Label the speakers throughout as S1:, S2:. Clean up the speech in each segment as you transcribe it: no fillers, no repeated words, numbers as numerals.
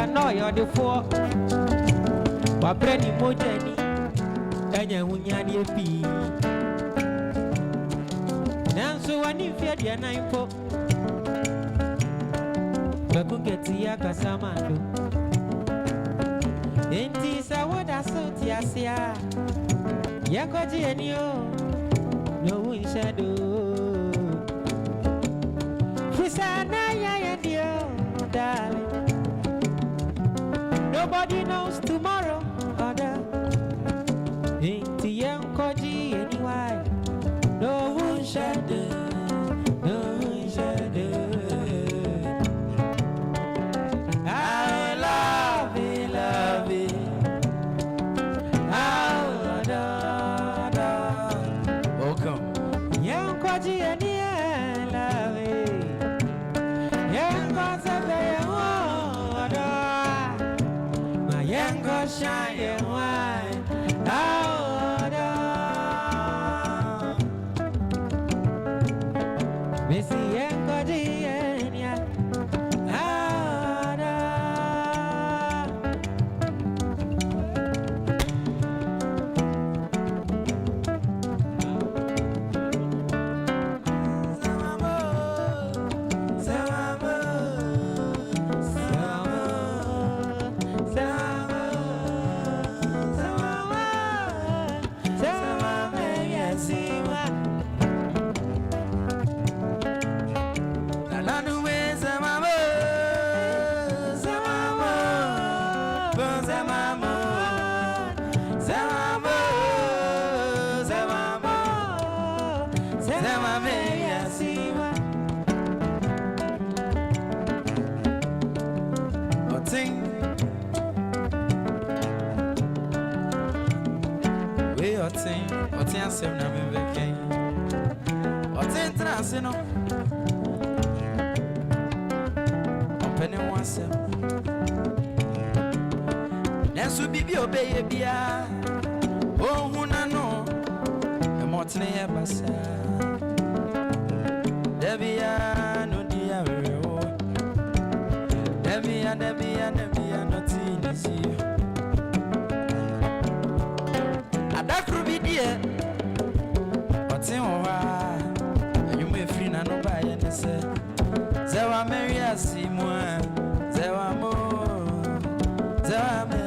S1: no, you're the four. What Brenny Mojani, and you Wunyani P. Now, so I need fear the 9-4. But go get the Yakasamando. Ain't this a what I saw, Tiasia? Yakoji and you, no wind shadow. Frisana, ya dear, darling. Nobody knows tomorrow, other. Ain't the young Koji anyway. No wind shadow, no wind shadow. I love it, love it. Shine wine out Missy and Cody and ya out obey bia oh huna no e motene e basa debia no dia rewo debia no tinisi adakru bi die otin wa anyum e free na no ba ye ne se zewa maria simwa zewa mo zewa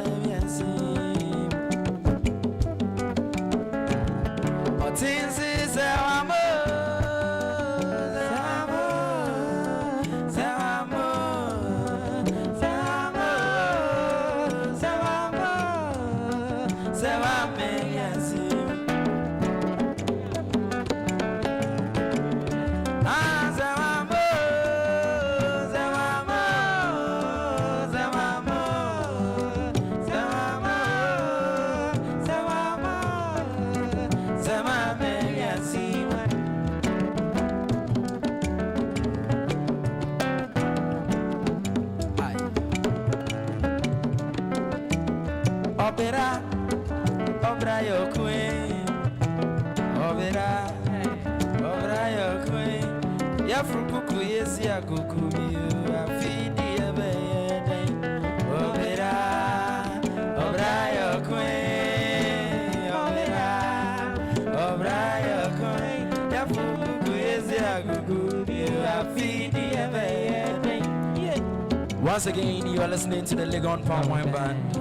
S1: Once again, you are listening to the Labone Palm Wine Band.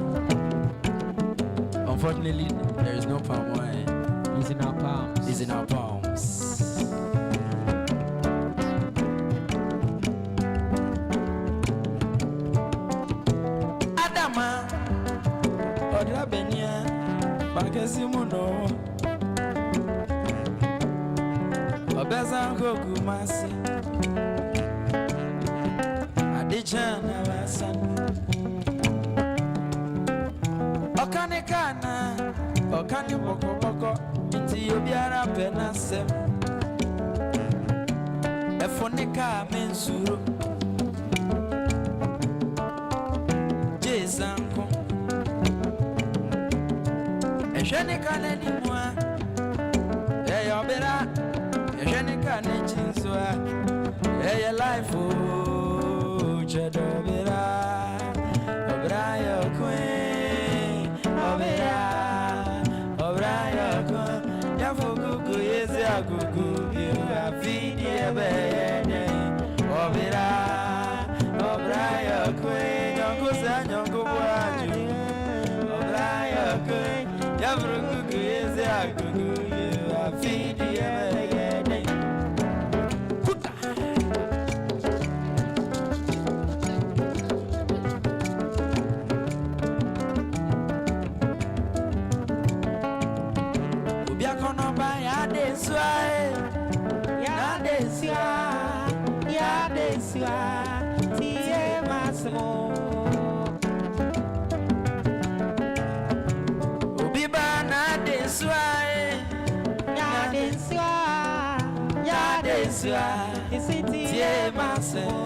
S1: Unfortunately, there is no palm wine. It's in our palms. It's in our palms. Adama, Odra Benya, Bagasimuno, Obezango Gumasi. Adichana wasan Okanekana Okani boko boko Inti yobiara penasem Efonika mensuro Jezanko Eshenika nenimwa Eyobera Eshenika nechinswa Eye life Chadobera gugu you afidi ebe obira obraya kwe nyongo sa nyongo bwaju obraya kwe yabru gugu yeze gugu you afidi ebe kuta ubia kono ba ya deswa ya deswa tie masmo ubi ba na deswa ya deswa tie masmo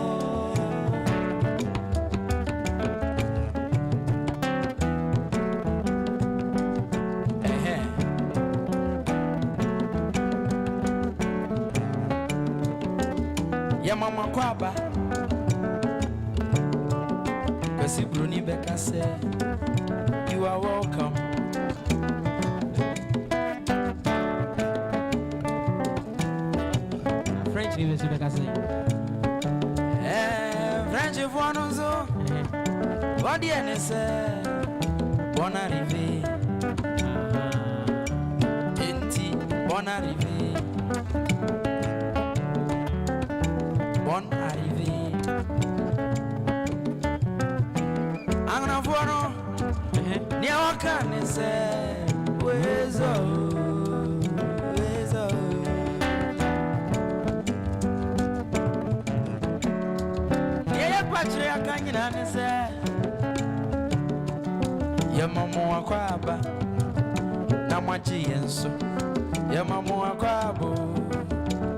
S1: Mama kwaba Kasi Bruni Becca said you are welcome
S2: French Vive sur Becca said
S1: French if one on so What the NSA Bon arrivé Inti Bon arrivé Bon arrivé. Angna fono. Ni wakane se. Wezo. Yeye kwachire akanyina ne se. Ye mamu akwaba. Na mwaji yenso. Ye mamu akwabo.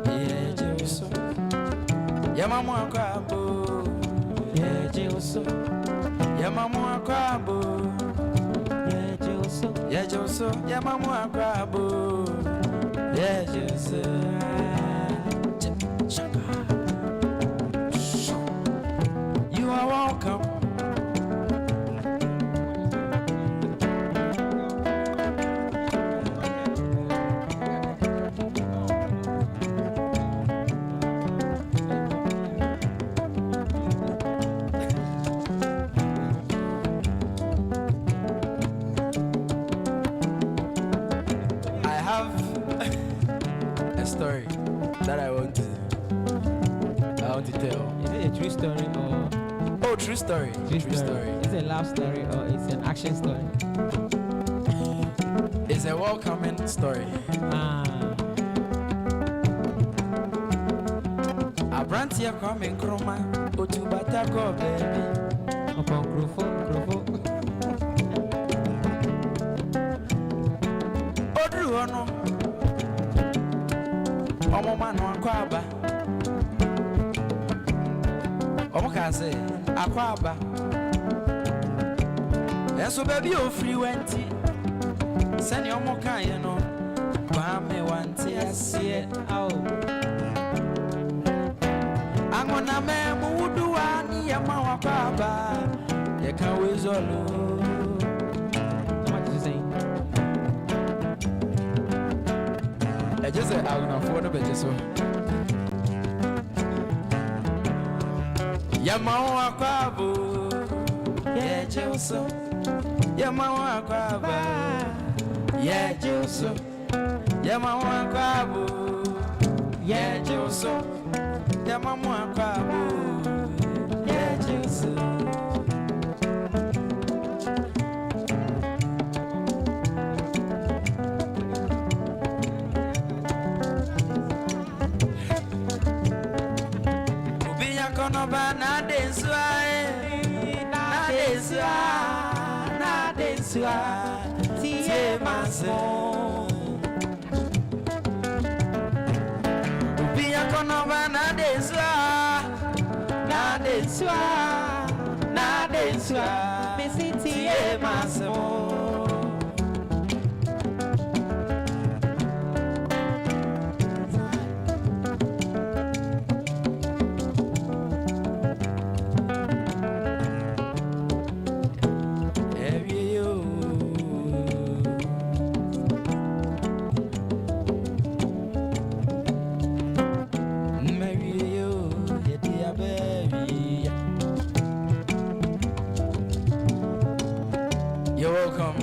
S1: Ye jeso. Yamamu akwabo, yejoso. Yamamu akwabo, yejoso. Yejoso. Yamamu akwabo, yejoso. You are welcome. Story that I want to tell.
S2: Is it a true story or?
S1: Oh, true story. True story.
S2: Is it a love story or it's an action story?
S1: It's a welcoming story. A brand here coming chroma. Otubata go baby.
S2: Upon Grofo.
S1: Odru ono. Omo manu akwaba. Omo ka say akwaba. Enso baby o free wenti. Send omo kan ye no. Ba me wanti asie ao. Angona me mu wuduwa ni ya ma akwaba. Ye kan we zolo.
S2: What you say?
S1: I just said I'm gonna afford a bit so. Yamawa kwabo, yeah Joso. Yamawa kwabo, yeah Joso. Yamawa kwabo, yeah Joso. Yamawa kwabo, yeah Joso. Kono ba na deswa tie maso ubia kono ba na deswa mesi tie maso You're welcome.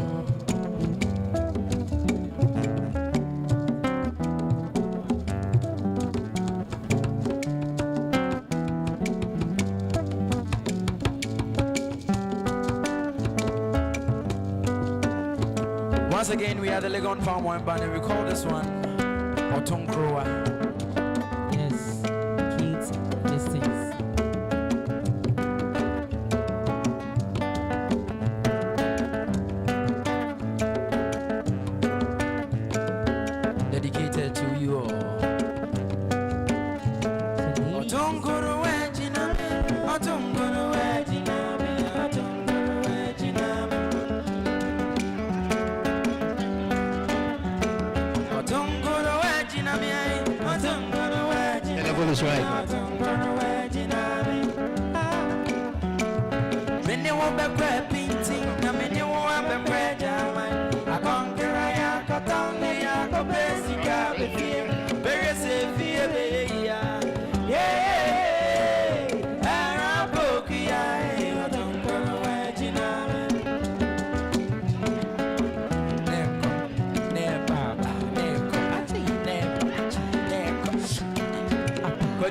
S1: Once again, we are the Legon Farm Wine Band, and we call this one Autumn Grower.
S2: Yes, kids, distance.
S1: Dedicated to you all. Autumn Grower, Autumn Grower,
S3: That's right.
S1: Many won't be painting, many won't be bread. I conquer, I got down the Yako basic, very safe here, yeah. Araboki, I don't go away,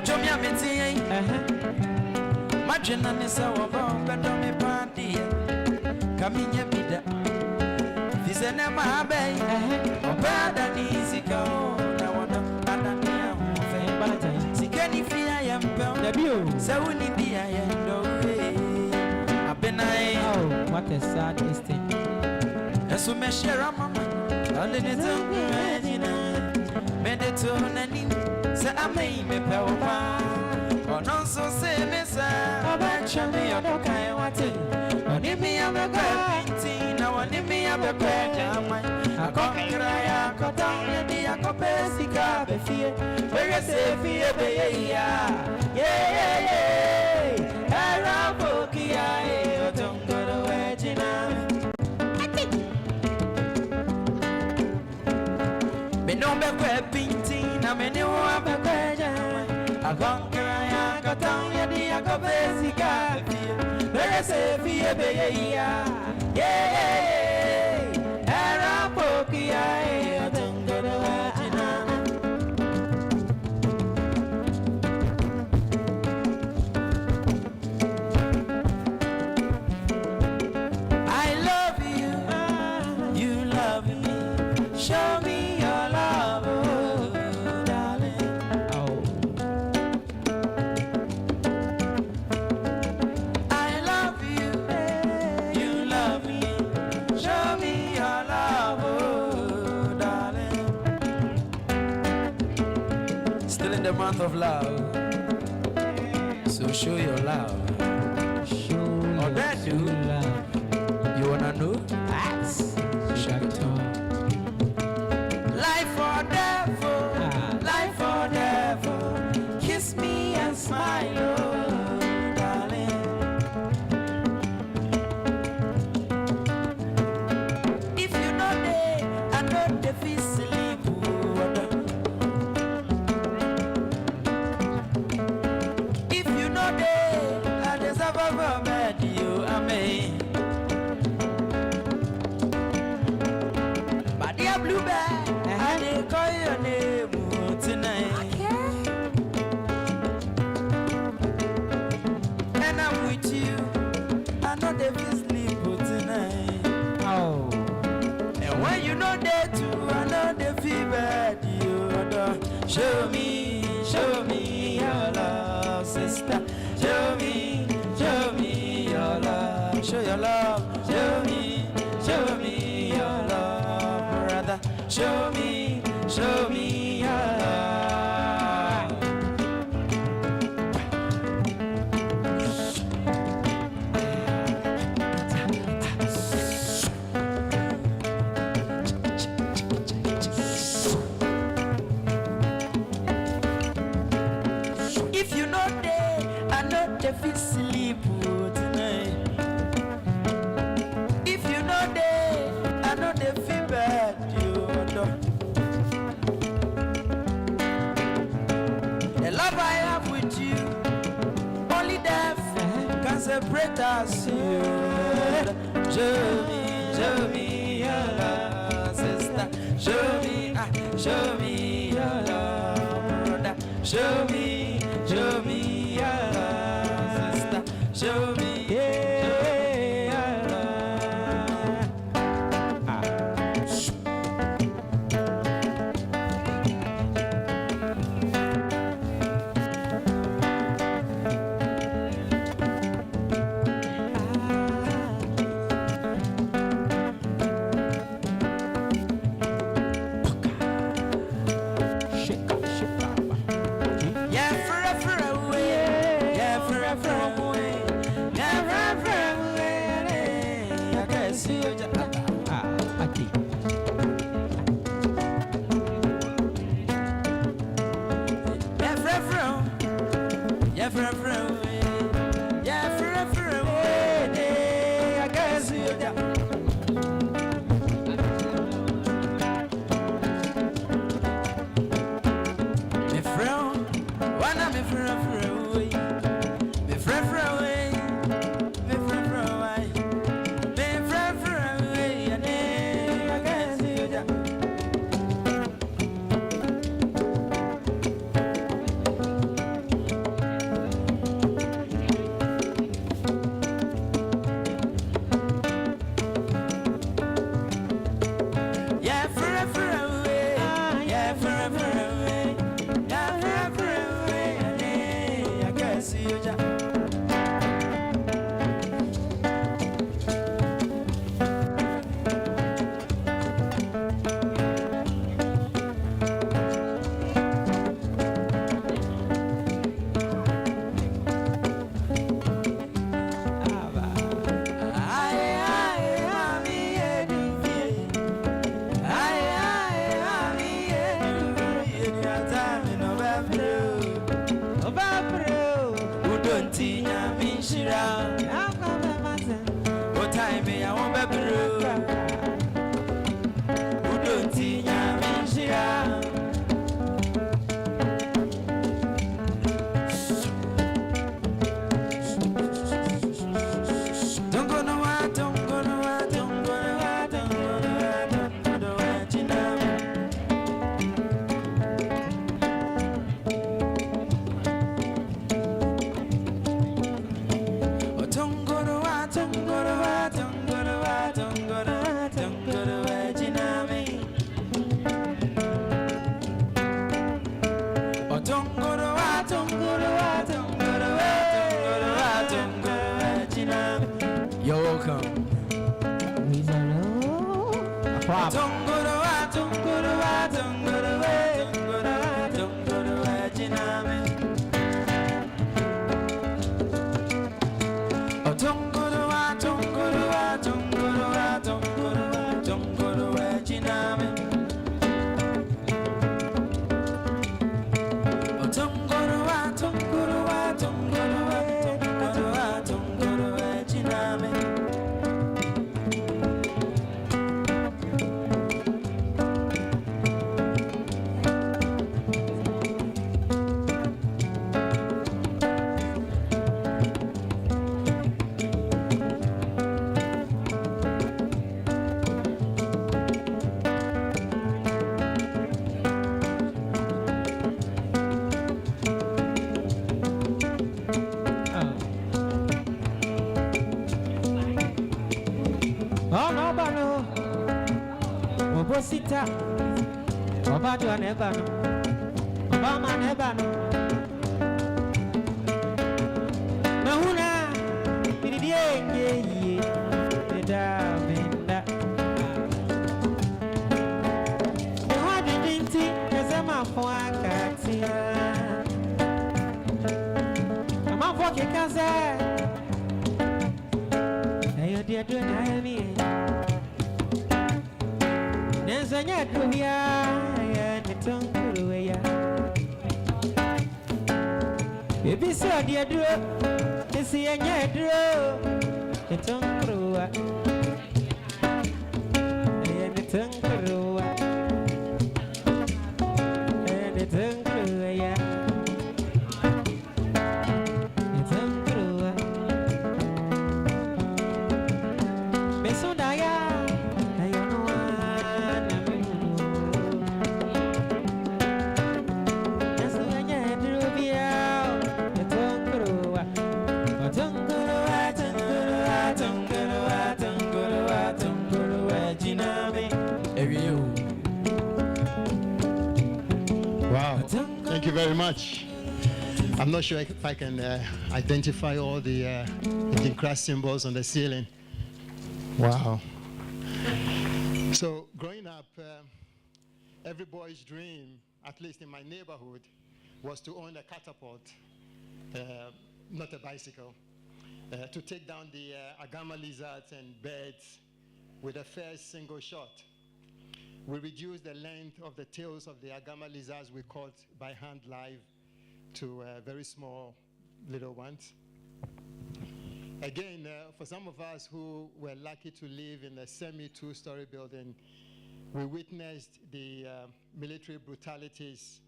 S1: Jomia Meti, Majina Nisa Wabong, Gadomi Party, Kaminya Bida, Visenema Bay, Obada Niziko, Nawana, Adania, Sikani Fia, I am Bell, so we need the I am no way. I've been
S2: Oh, what a sad instinct.
S1: and so me share a mama, and then it's a Mediterranean. Say I may be power, or not so say me, sir. I bet you me, I don't care what it. On me, I'm a painting, now on me, I'm a bread. I can't cry, I got down, and the Acopesica, the fear. Very safe here, yeah. Araboki, I don't go away, Gina. Me no be painting, I'm a new one. I conquer, I got down, I got basic. Very safe here, yeah. Araboki, I don't go to I love you, you love me. Show me your love, oh, darling.
S2: Oh,
S1: I love you, you love me. Show me your love, oh, darling. Still in the month of love, so show your love.
S2: show
S1: Oh, that
S2: your
S1: do.
S2: love.
S1: You wanna know?
S2: That's
S1: Shagaton. Life or devil, life or devil. Kiss me and smile, oh, darling. If you know they, I know they feel sleep. If you know they, I deserve a bed, you are me. But dear bluebird, I dey call your name tonight. And I'm with you. I know they feel sleep tonight.
S2: oh,
S1: And when you know they too, I know they feel bad. You adore. Show me your love, sister. Show me your love. Show your love. Show me your love, brother. Show me your love. If you know they, I know they feel sleep tonight. If you know they, I know they feel bad, you know. The love I have with you, only death can separate us. Je show me your love, sister. Show me, show me your love, brother. Show me your love, sister. Show me, yeah, your love. You're welcome.
S2: Sita, Obadu anebano, Obama anebano. Mahuna, Bidiye, Beda, Benda. What did you as a man for a cat? I'm a walking cousin. Hey, dear, do I mean? Zanya dunia ya nitonguru ya Baby so dia duro isi anya duro nitonguru ya nitonguru ya nitonguru ya nitonguru Besunda ya
S3: very much. I'm not sure if I can identify all the Adinkra symbols on the ceiling. Wow. So growing up, every boy's dream, at least in my neighborhood, was to own a catapult, not a bicycle, to take down the agama lizards and birds with a first single shot. We reduced the length of the tails of the agama lizards we caught by hand live to very small little ones. Again, for some of us who were lucky to live in a semi-two-story building, we witnessed the military brutalities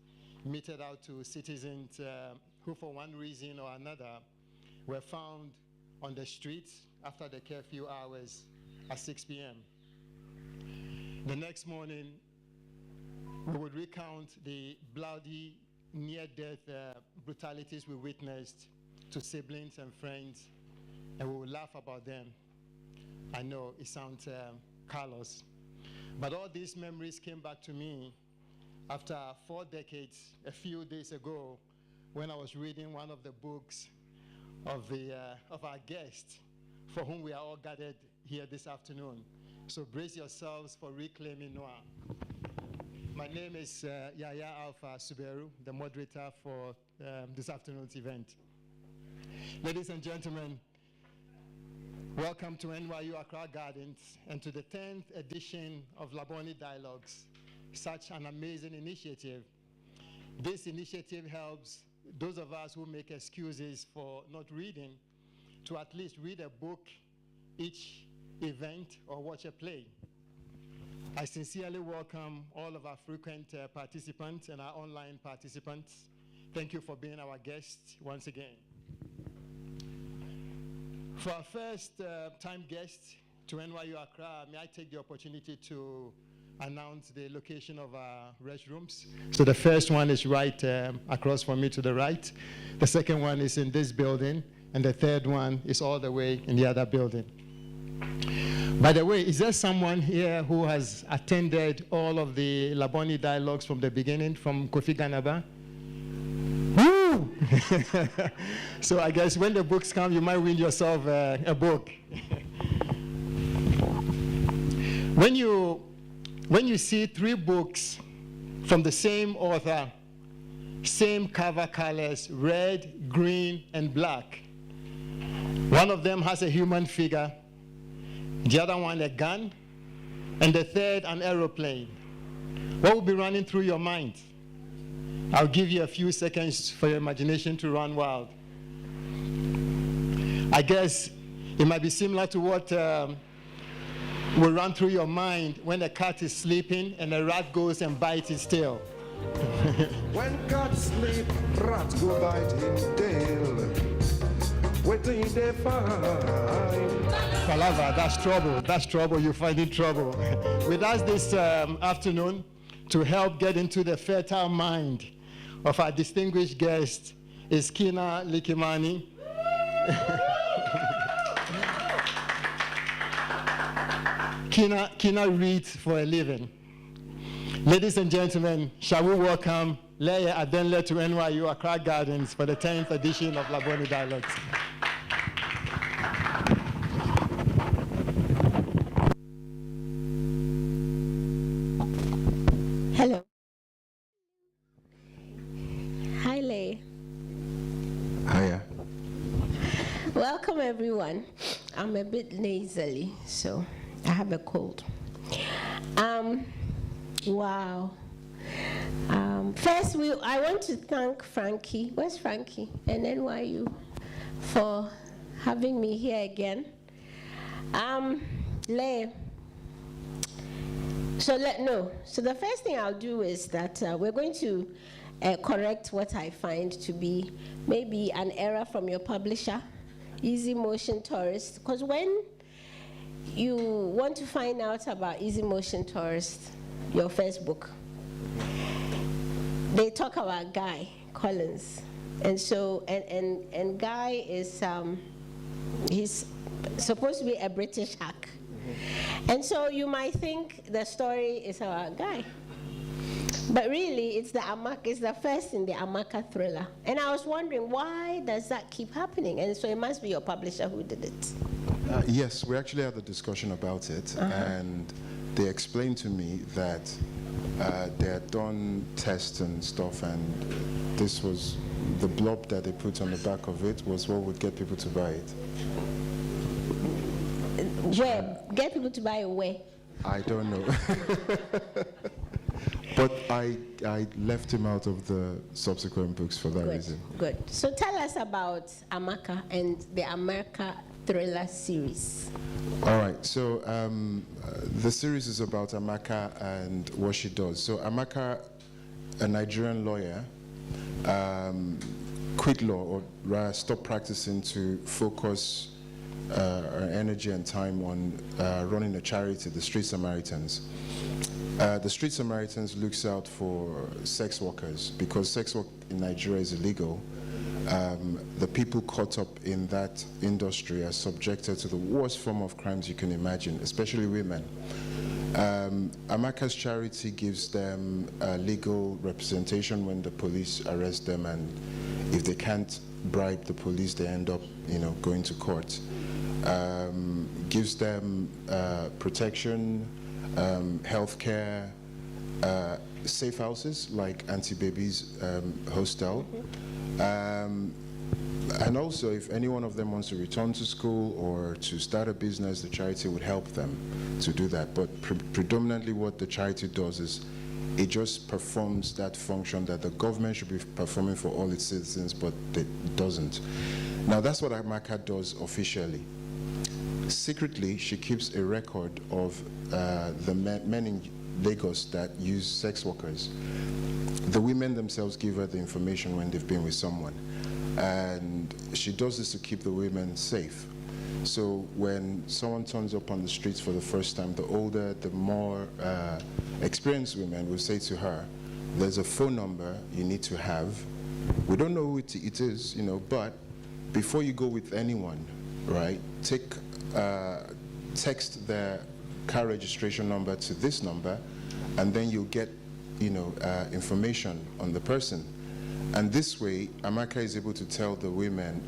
S3: meted out to citizens who, for one reason or another, were found on the streets after the curfew hours at 6 p.m. The next morning, we would recount the bloody, near-death brutalities we witnessed to siblings and friends, and we would laugh about them. I know it sounds callous, but all these memories came back to me after 4 decades, a few days ago, when I was reading one of the books of our guest, for whom we are all gathered here this afternoon. So brace yourselves for reclaiming Noir. My name is Yaya Alpha Suberu, the moderator for this afternoon's event. Ladies and gentlemen, welcome to NYU Accra Gardens and to the 10th edition of Labone Dialogues, such an amazing initiative. This initiative helps those of us who make excuses for not reading to at least read a book each event or watch a play. I sincerely welcome all of our frequent participants and our online participants. Thank you for being our guests once again. For our first time guest to NYU Accra, may I take the opportunity to announce the location of our restrooms. So the first one is right across from me to the right. The second one is in this building, and the third one is all the way in the other building. By the way, is there someone here who has attended all of the Labone Dialogues from the beginning, from Kofi Ganaba? Woo! So I guess when the books come, you might win yourself a book. When you see 3 books from the same author, same cover colors, red, green, and black, one of them has a human figure, the other one a gun, and the third an aeroplane, what will be running through your mind? I'll give you a few seconds for your imagination to run wild. I guess it might be similar to what will run through your mind when a cat is sleeping and a rat goes and bites its tail.
S4: When cats sleep, rats go bite him tail. Waiting they find.
S3: Palava, that's trouble. That's trouble. You find in trouble. With us this afternoon to help get into the fertile mind of our distinguished guest is Kina Likimani. Kina reads for a living. Ladies and gentlemen, shall we welcome Leye Adenle to NYU Accra Gardens for the 10th edition of Labone Dialogues.
S5: Hello. Hi, Leye.
S4: Hiya.
S5: Welcome, everyone. I'm a bit nasally, so I have a cold. Wow. First, I want to thank Frankie. Where's Frankie? And NYU for having me here again. Leye. So the first thing I'll do is that we're going to correct what I find to be maybe an error from your publisher, Easy Motion Tourist, because when you want to find out about Easy Motion Tourist, your first book, they talk about Guy Collins, and so and Guy is he's supposed to be a British hack. And so you might think the story is about Guy. But really, it's the first in the Amaka thriller. And I was wondering, why does that keep happening? And so it must be your publisher who did it.
S4: Yes, we actually had a discussion about it, and they explained to me that they had done tests and stuff, and this was the blob that they put on the back of it was what would get people to buy it.
S5: Get people to buy it where?
S4: I don't know. But I left him out of the subsequent books for that reason.
S5: Good. So tell us about Amaka and the America thriller series.
S4: All right. So the series is about Amaka and what she does. So Amaka, a Nigerian lawyer, quit law, or rather stopped practicing to focus her energy and time on running a charity, the Street Samaritans. The Street Samaritans looks out for sex workers because sex work in Nigeria is illegal. The people caught up in that industry are subjected to the worst form of crimes you can imagine, especially women. Amaka's charity gives them legal representation when the police arrest them, and if they can't bribe the police, they end up, going to court. Gives them protection, health care, safe houses like Anti-Babies Hostel. And also, if any one of them wants to return to school or to start a business, the charity would help them to do that. But predominantly what the charity does is it just performs that function that the government should be performing for all its citizens, but it doesn't. Now, that's what Amaka does officially. Secretly, she keeps a record of the men in Lagos that use sex workers. The women themselves give her the information when they've been with someone. And she does this to keep the women safe. So when someone turns up on the streets for the first time, the older, the more experienced women will say to her, there's a phone number you need to have. We don't know who it is, but before you go with anyone, right, text their car registration number to this number, and then you'll get, information on the person. And this way, Amaka is able to tell the women,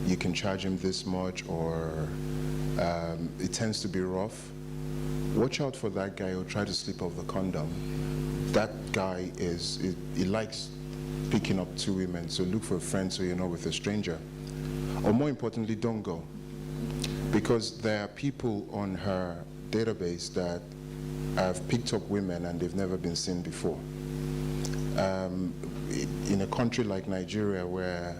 S4: you can charge him this much, or it tends to be rough. Watch out for that guy who'll try to slip off the condom. That guy he likes picking up two women, so look for a friend so you're not with a stranger. Or more importantly, don't go. Because there are people on her database that have picked up women and they've never been seen before. In a country like Nigeria, where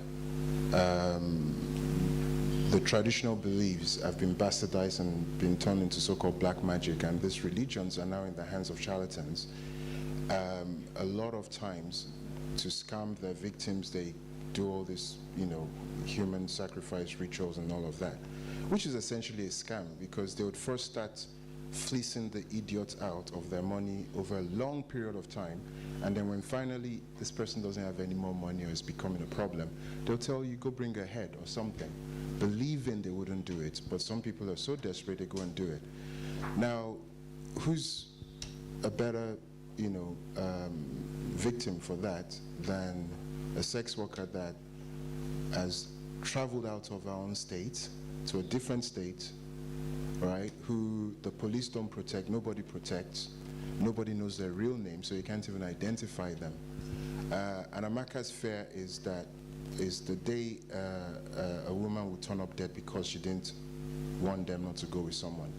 S4: the traditional beliefs have been bastardized and been turned into so-called black magic, and these religions are now in the hands of charlatans, a lot of times, to scam their victims, they do all this, human sacrifice rituals and all of that, which is essentially a scam, because they would first start fleecing the idiots out of their money over a long period of time, and then when finally this person doesn't have any more money or is becoming a problem, they'll tell you, go bring a head or something, believing they wouldn't do it, but some people are so desperate they go and do it. Now, who's a better, victim for that than a sex worker that has traveled out of our own state to a different state, right, who the police don't protect, nobody protects, nobody knows their real name, so you can't even identify them. And Amaka's fear is the day a woman will turn up dead because she didn't want them not to go with someone.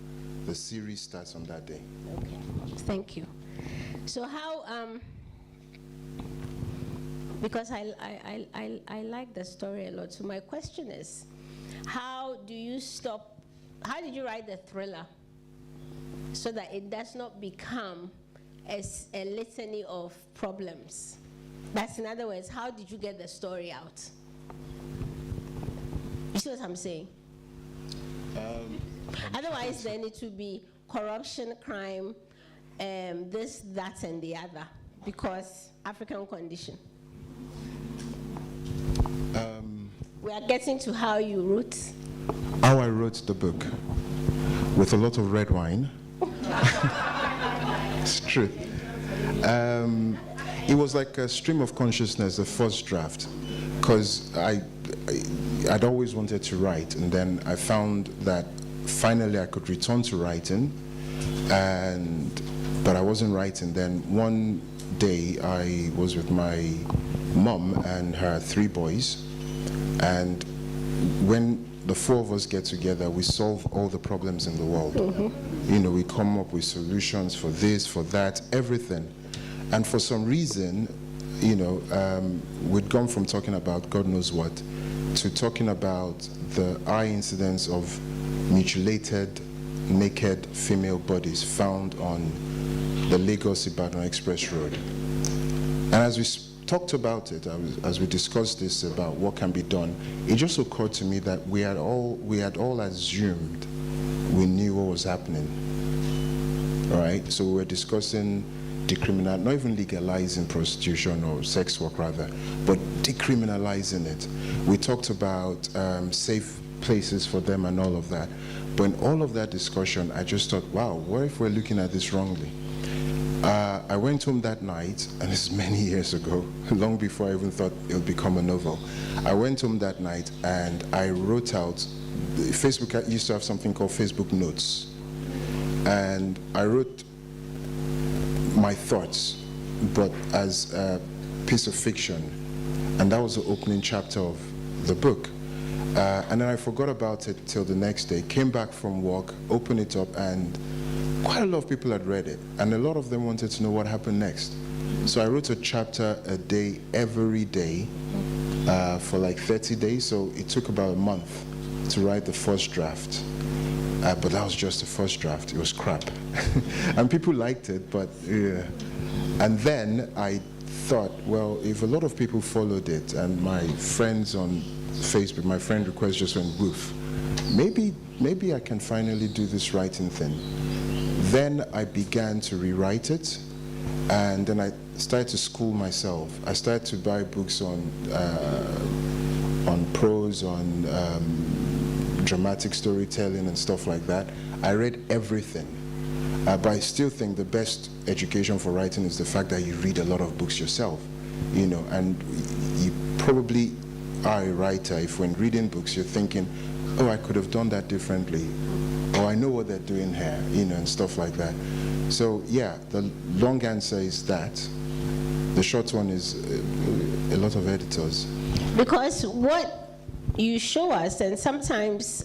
S4: The series starts on that day.
S5: Okay, thank you. So how, because I like the story a lot, so my question is, how did you write the thriller so that it does not become a litany of problems? That's, in other words, how did you get the story out? You see what I'm saying? Otherwise, then it would be corruption, crime, this, that, and the other, because African condition. We are getting to how you wrote.
S4: How I wrote the book, with a lot of red wine. It's true. It was like a stream of consciousness, the first draft, because I'd always wanted to write, and then I found that finally I could return to writing, but I wasn't writing. Then one day I was with my mom and her 3 boys, and when the 4 of us get together, we solve all the problems in the world. You know, we come up with solutions for this, for that, everything. And for some reason, you know, we'd gone from talking about God knows what to talking about the eye incidence of mutilated, naked female bodies found on the Lagos-Ibadan Express Road. And as we talked about it, as we discussed this about what can be done, it just occurred to me that we had all assumed we knew what was happening, right? So we were discussing not even legalizing prostitution or sex work rather, but decriminalizing it. We talked about safe places for them and all of that. But in all of that discussion, I just thought, wow, what if we're looking at this wrongly? I went home that night, and this is many years ago, long before I even thought it would become a novel. I went home that night and I wrote out, Facebook used to have something called Facebook Notes. And I wrote my thoughts, but as a piece of fiction. And that was the opening chapter of the book. And then I forgot about it till the next day, came back from work, opened it up, and quite a lot of people had read it. And a lot of them wanted to know what happened next. So I wrote a chapter a day, every day, for like 30 days. So it took about a month to write the first draft. But that was just the first draft. It was crap. And people liked it, but yeah. And then I thought, well, if a lot of people followed it, and my friends on Facebook, my friend request just went woof, maybe I can finally do this writing thing. Then I began to rewrite it, and then I started to school myself. I started to buy books on prose, on dramatic storytelling and stuff like that. I read everything, but I still think the best education for writing is the fact that you read a lot of books yourself, you know, and you probably are a writer if when reading books you're thinking, oh, I could have done that differently, or I know what they're doing here, you know, and stuff like that. So yeah, the long answer is that. The short one is a lot of editors.
S5: Because what you show us, and sometimes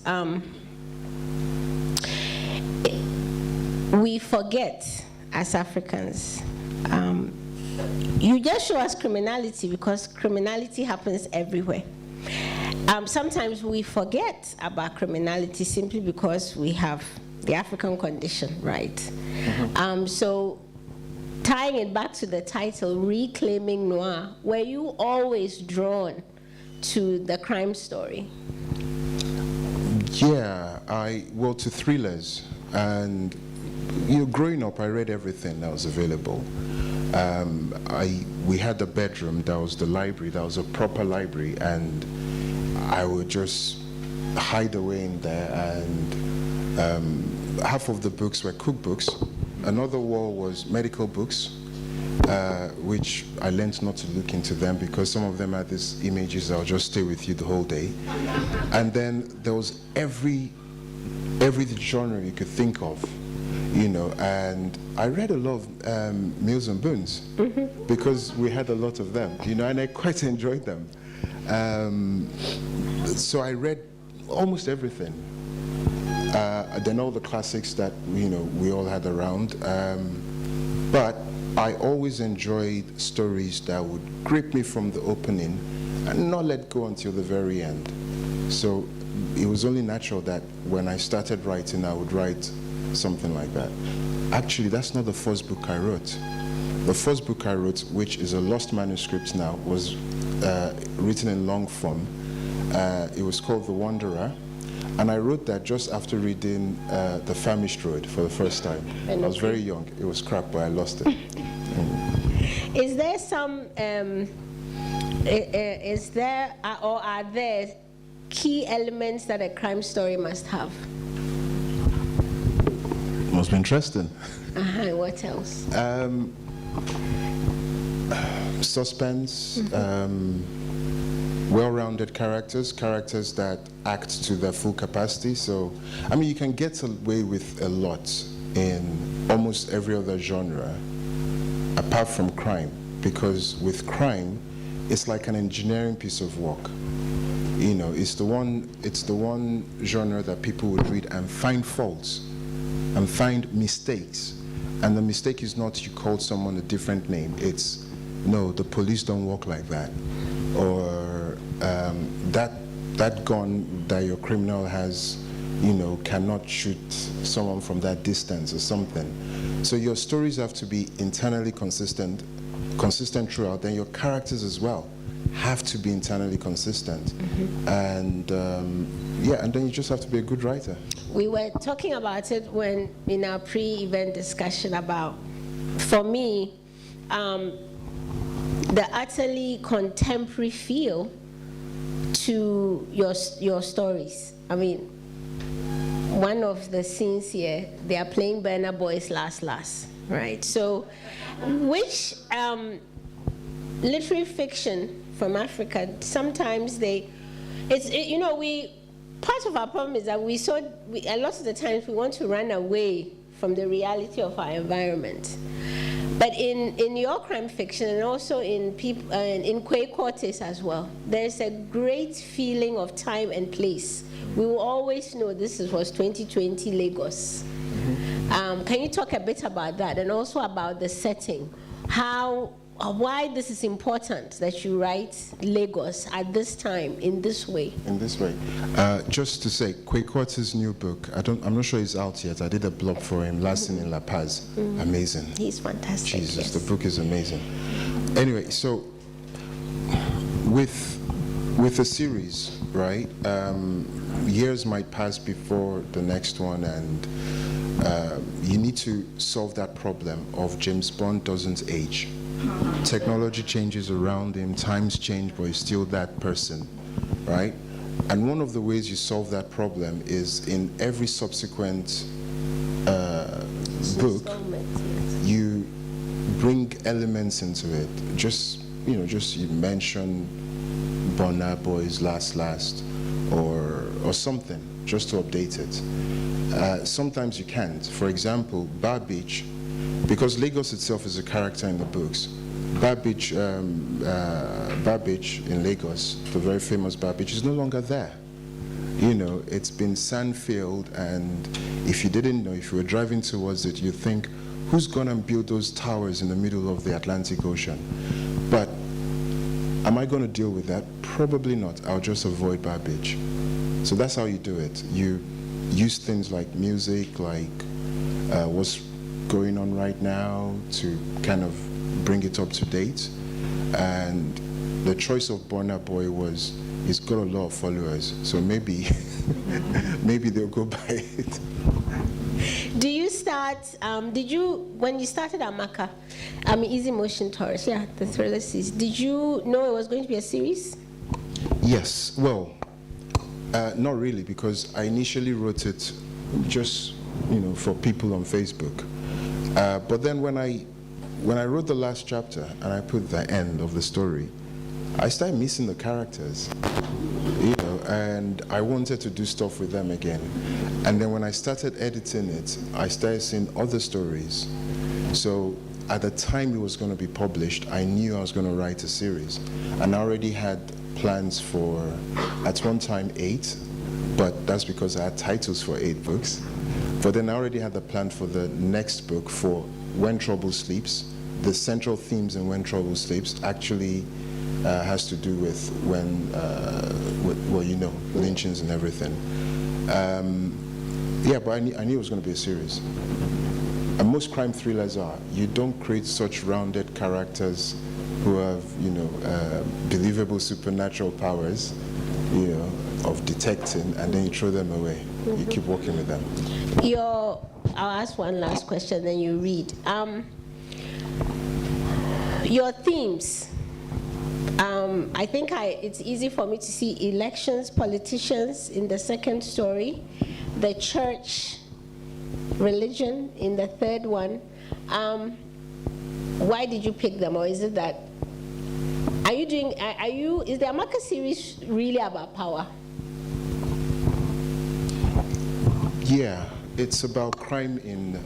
S5: we forget as Africans. You just show us criminality because criminality happens everywhere. Sometimes we forget about criminality simply because we have the African condition, right? So tying it back to the title, Reclaiming Noir, were you always drawn to the crime story?
S4: Yeah, well, to thrillers. And you know, growing up, I read everything that was available. We had a bedroom that was the library, that was a proper library, and I would just hide away in there, and half of the books were cookbooks. Another wall was medical books, which I learned not to look into them because some of them had these images that'll just stay with you the whole day. And then there was every genre you could think of, you know, and I read a lot of Mills and Boons because we had a lot of them, you know, and I quite enjoyed them. So I read almost everything. Then all the classics that, you know, we all had around. But I always enjoyed stories that would grip me from the opening and not let go until the very end. So it was only natural that when I started writing, I would write something like that. Actually, that's not the first book I wrote. The first book I wrote, which is a lost manuscript now, was written in long form. It was called The Wanderer. And I wrote that just after reading The Famished Road for the first time. I was very young. It was crap, but I lost it.
S5: Is there some, or are there key elements that a crime story must have?
S4: Must be interesting.
S5: What else?
S4: Suspense, well-rounded characters that act to their full capacity. So, I mean, you can get away with a lot in almost every other genre, apart from crime, because with crime, it's like an engineering piece of work. You know, it's the one genre that people would read and find faults and find mistakes. And the mistake is not you called someone a different name. It's, no, the police don't work like that. Or that gun that your criminal has, you know, cannot shoot someone from that distance or something. So your stories have to be internally consistent throughout. Then your characters as well have to be internally consistent. And yeah, and then you just have to be a good writer.
S5: We were talking about it when in our pre-event discussion about, for me, the utterly contemporary feel to your stories. I mean, one of the scenes here, they are playing Burna Boy's Last, right? So, which literary fiction from Africa, sometimes part of our problem is that a lot of the times we want to run away from the reality of our environment. But in your crime fiction and also in Kwei Cortes as well, there's a great feeling of time and place. We will always know this was 2020 Lagos. Can you talk a bit about that and also about the setting? Why this is important that you write Lagos at this time in this way? In this way.
S4: Just to say, Kwei Cortes' new book, I'm not sure it's out yet. I did a blog for him last in La Paz. Amazing. He's fantastic. Jesus, yes. The book is amazing. Anyway, so with a series, right? Years might pass before the next one, and you need to solve that problem of James Bond doesn't age. Technology changes around him, times change, but he's still that person, right? And one of the ways you solve that problem is in every subsequent book, you bring elements into it. Just you mention Burna Boy's Last, or something, just to update it. Sometimes you can't. For example, Bar Beach, because Lagos itself is a character in the books. Bar Beach in Lagos, the very famous Bar Beach, is no longer there. You know, it's been sand-filled, and if you didn't know, if you were driving towards it, you'd think, who's gonna build those towers in the middle of the Atlantic Ocean? But am I gonna deal with that? Probably not. I'll just avoid Bar Beach. So that's how you do it. You use things like music, like what's going on right now to kind of bring it up to date. And the choice of Burna Boy was, he's got a lot of followers, so maybe maybe they'll go by it.
S5: Do you start, when you started Amaka, Easy Motion Taurus, yeah, the thriller series, did you know it was going to be a series?
S4: Yes, well, not really, because I initially wrote it just, for people on Facebook. But then when I wrote the last chapter and I put the end of the story, I started missing the characters, and I wanted to do stuff with them again. And then when I started editing it, I started seeing other stories. So at the time it was going to be published, I knew I was going to write a series. And I already had plans for, at one time, 8, but that's because I had titles for 8 books. But then I already had the plan for the next book for When Trouble Sleeps. The central themes in When Trouble Sleeps actually has to do with when, lynchings and everything. Yeah, but I knew it was going to be a series. And most crime thrillers are. You don't create such rounded characters who have, believable supernatural powers, of detecting, and then you throw them away. You keep working with them.
S5: I'll ask one last question, then you read. Your themes. I think it's easy for me to see elections, politicians in the second story, the church, religion in the third one. Why did you pick them, or is it that, is the Amaka series really about power?
S4: Yeah, it's about crime in,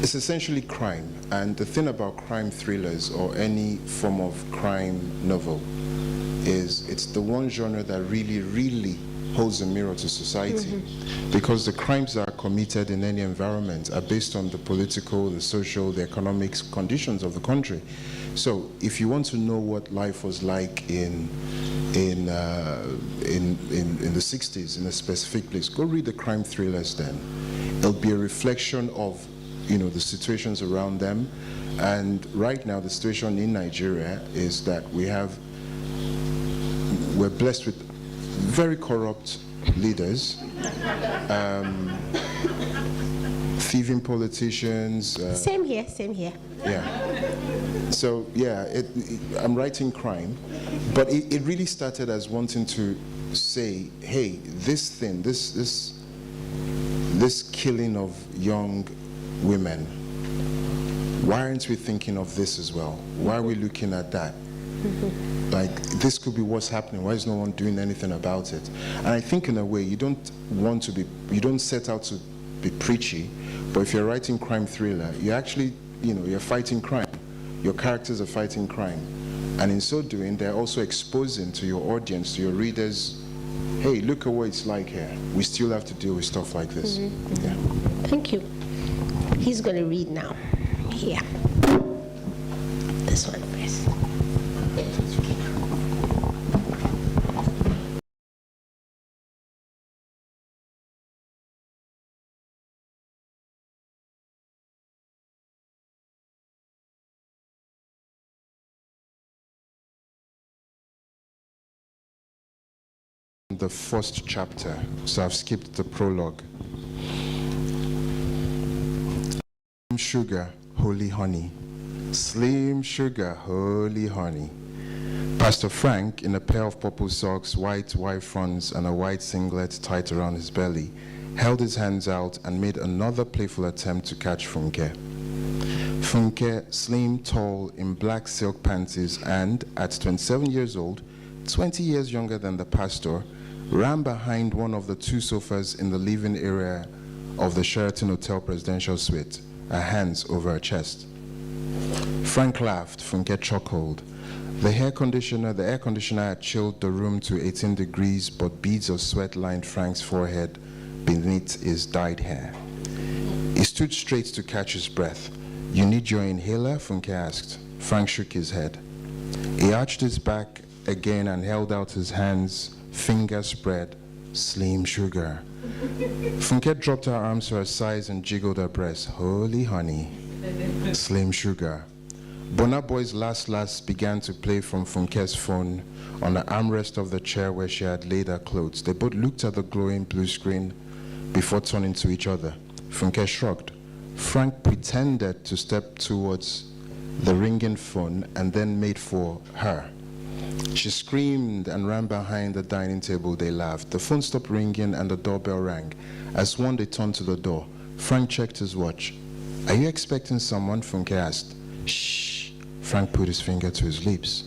S4: it's essentially crime. And the thing about crime thrillers or any form of crime novel is it's the one genre that really, really holds a mirror to society, because the crimes that are committed in any environment are based on the political, the social, the economic conditions of the country. So if you want to know what life was like in the 60s in a specific place, go read the crime thrillers then. It'll be a reflection of, you know, the situations around them. And right now the situation in Nigeria is that we're blessed with very corrupt leaders, thieving politicians.
S5: Same here, same here.
S4: Yeah. So yeah, I'm writing crime, but it really started as wanting to say, hey, this thing, this killing of young women, why aren't we thinking of this as well? Why are we looking at that? Like, this could be what's happening. Why is no one doing anything about it? And I think in a way, you don't set out to be preachy, but if you're writing crime thriller, you actually, you know, you're fighting crime. Your characters are fighting crime. And in so doing, they're also exposing to your audience, to your readers, hey, look at what it's like here. We still have to deal with stuff like this. Yeah.
S5: Thank you. He's going to read now. Here. This one first.
S4: The first chapter, so I've skipped the prologue. Slim sugar, holy honey. Slim sugar, holy honey. Pastor Frank, in a pair of purple socks, white fronts, and a white singlet tied around his belly, held his hands out and made another playful attempt to catch Funke. Funke, slim, tall, in black silk panties, and at 27 years old, 20 years younger than the pastor, ran behind one of the two sofas in the living area of the Sheraton Hotel Presidential Suite, her hands over her chest. Frank laughed. Funke chuckled. The air conditioner had chilled the room to 18 degrees, but beads of sweat lined Frank's forehead beneath his dyed hair. He stood straight to catch his breath. You need your inhaler? Funke asked. Frank shook his head. He arched his back again and held out his hands, fingers spread. Slim sugar. Funke dropped her arms to her sides and jiggled her breast. Holy honey. Slim sugar. Bona Boy's last began to play from Funke's phone on the armrest of the chair where she had laid her clothes. They both looked at the glowing blue screen before turning to each other. Funke shrugged. Frank pretended to step towards the ringing phone and then made for her. She screamed and ran behind the dining table. They laughed. The phone stopped ringing and the doorbell rang. As one, they turned to the door. Frank checked his watch. Are you expecting someone? Funke asked. Shh. Frank put his finger to his lips.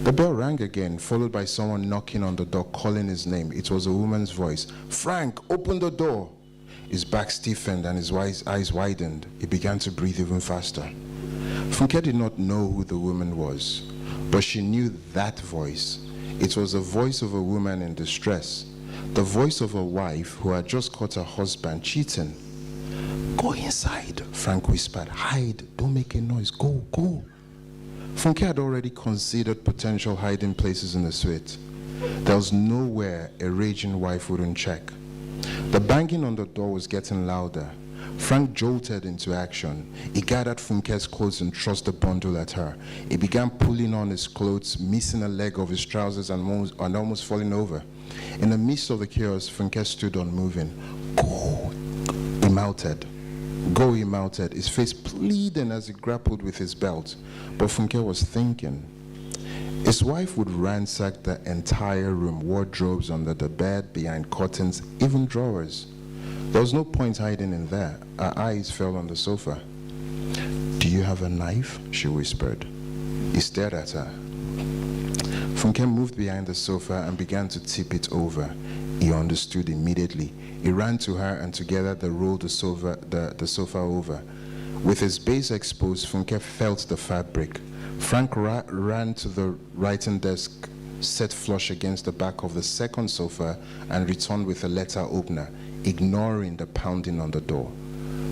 S4: The bell rang again, followed by someone knocking on the door, calling his name. It was a woman's voice. Frank, open the door. His back stiffened and his eyes widened. He began to breathe even faster. Funke did not know who the woman was, but she knew that voice. It was the voice of a woman in distress, the voice of a wife who had just caught her husband cheating. Go inside, Frank whispered. Hide, don't make a noise, go. Funke had already considered potential hiding places in the suite. There was nowhere a raging wife wouldn't check. The banging on the door was getting louder. Frank jolted into action. He gathered Funke's clothes and thrust the bundle at her. He began pulling on his clothes, missing a leg of his trousers and almost falling over. In the midst of the chaos, Funke stood unmoving. Go, he mouthed. Go, he mouthed, his face pleading as he grappled with his belt. But Funke was thinking. His wife would ransack the entire room, wardrobes under the bed, behind curtains, even drawers. There was no point hiding in there. Her eyes fell on the sofa. "Do you have a knife?" she whispered. He stared at her. Funke moved behind the sofa and began to tip it over. He understood immediately. He ran to her and together they rolled the sofa over. With his base exposed, Funke felt the fabric. Frank ran to the writing desk, set flush against the back of the second sofa, and returned with a letter opener, ignoring the pounding on the door.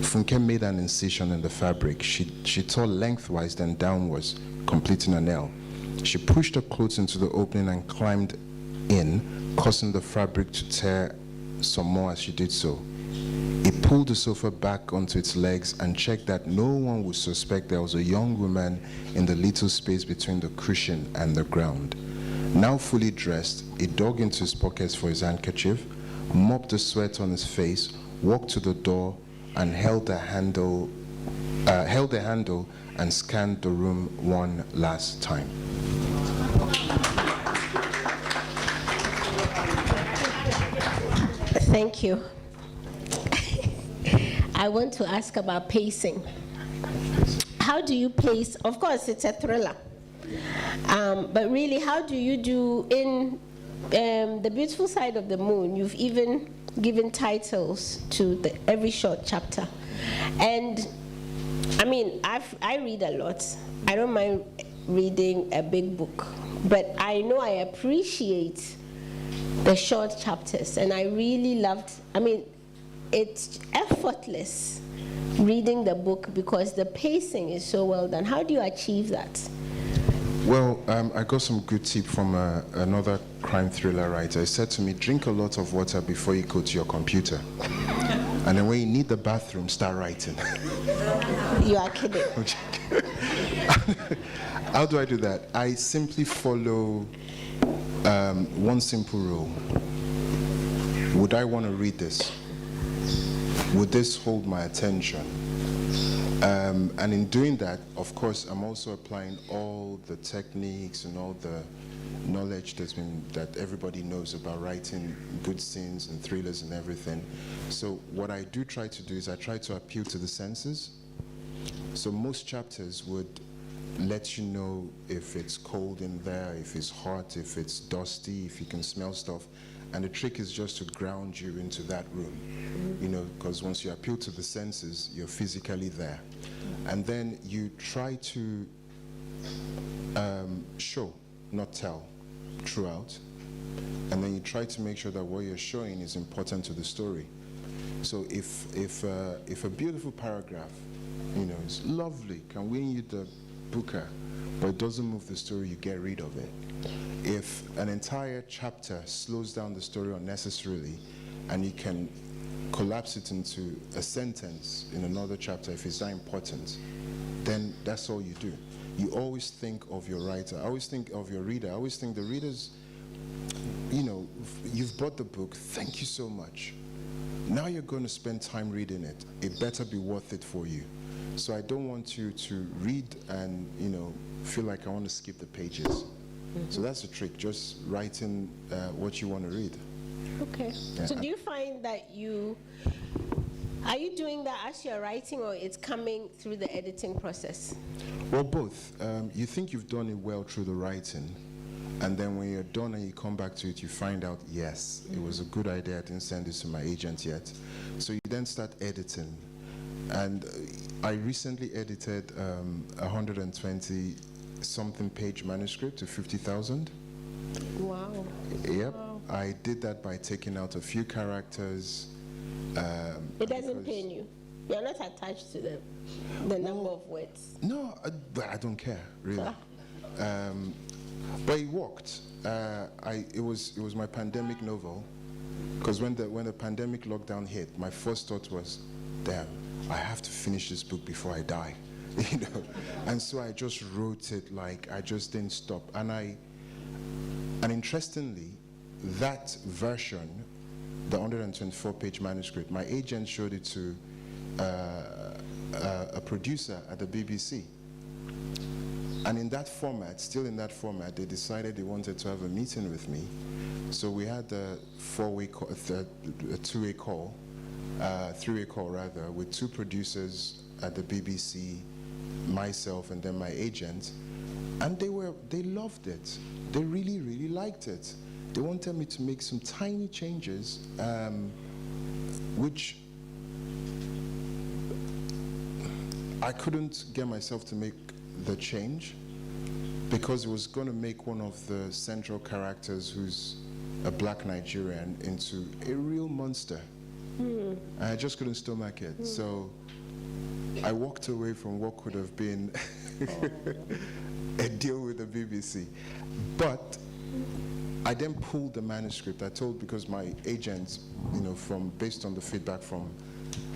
S4: Funke made an incision in the fabric. She tore lengthwise, then downwards, completing an L. She pushed the clothes into the opening and climbed in, causing the fabric to tear some more as she did so. He pulled the sofa back onto its legs and checked that no one would suspect there was a young woman in the little space between the cushion and the ground. Now fully dressed, he dug into his pockets for his handkerchief, mopped the sweat on his face, walked to the door, and held the handle and scanned the room one last time.
S5: Thank you. I want to ask about pacing. How do you pace? Of course, it's a thriller. But really, how do you do in The Beautiful Side of the Moon? You've even given titles to every short chapter. And I mean, I read a lot. I don't mind reading a big book. But I know I appreciate the short chapters. And I really loved, it's effortless reading the book because the pacing is so well done. How do you achieve that?
S4: Well, I got some good tip from another crime thriller writer. He said to me, drink a lot of water before you go to your computer. And then when you need the bathroom, start writing.
S5: You are kidding.
S4: How do I do that? I simply follow one simple rule. Would I want to read this? Would this hold my attention? And in doing that, of course, I'm also applying all the techniques and all the knowledge that everybody knows about writing good scenes and thrillers and everything. So what I do try to do is I try to appeal to the senses. So most chapters would let you know if it's cold in there, if it's hot, if it's dusty, if you can smell stuff. And the trick is just to ground you into that room, because once you appeal to the senses, you're physically there. And then you try to show, not tell, throughout. And then you try to make sure that what you're showing is important to the story. So if a beautiful paragraph, is lovely, can win you the Booker, but it doesn't move the story, you get rid of it. If an entire chapter slows down the story unnecessarily and you can collapse it into a sentence in another chapter if it's that important, then that's all you do. You always think of your writer. I always think of your reader. I always think the readers, you've bought the book, thank you so much. Now you're going to spend time reading it. It better be worth it for you. So I don't want you to read and, feel like I want to skip the pages. Mm-hmm. So that's the trick, just writing what you want to read.
S5: Okay.
S4: Yeah.
S5: So do you find that are you doing that as you're writing or it's coming through the editing process?
S4: Well, both. You think you've done it well through the writing, and then when you're done and you come back to it, you find out, yes, it was a good idea, I didn't send this to my agent yet. So you then start editing. And I recently edited 120-something page manuscript to 50,000.
S5: Wow.
S4: Yep.
S5: Wow.
S4: I did that by taking out a few characters.
S5: It doesn't pain you. You're not attached to the number of words.
S4: No, but I don't care, really. But it worked. It was my pandemic novel, because when the pandemic lockdown hit, my first thought was, damn, I have to finish this book before I die, And so I just wrote it, like I just didn't stop. And interestingly, that version, the 124-page manuscript, my agent showed it to a producer at the BBC. And in that format, still in that format, they decided they wanted to have a meeting with me. So we had a two-way call, through a call rather, with 2 producers at the BBC, myself, and then my agent, and they loved it. They really, really liked it. They wanted me to make some tiny changes, which I couldn't get myself to make the change, because it was going to make one of the central characters, who's a black Nigerian, into a real monster. And I just couldn't stomach it. So I walked away from what could have been a deal with the BBC. But I then pulled the manuscript. I told, because my agent, based on the feedback from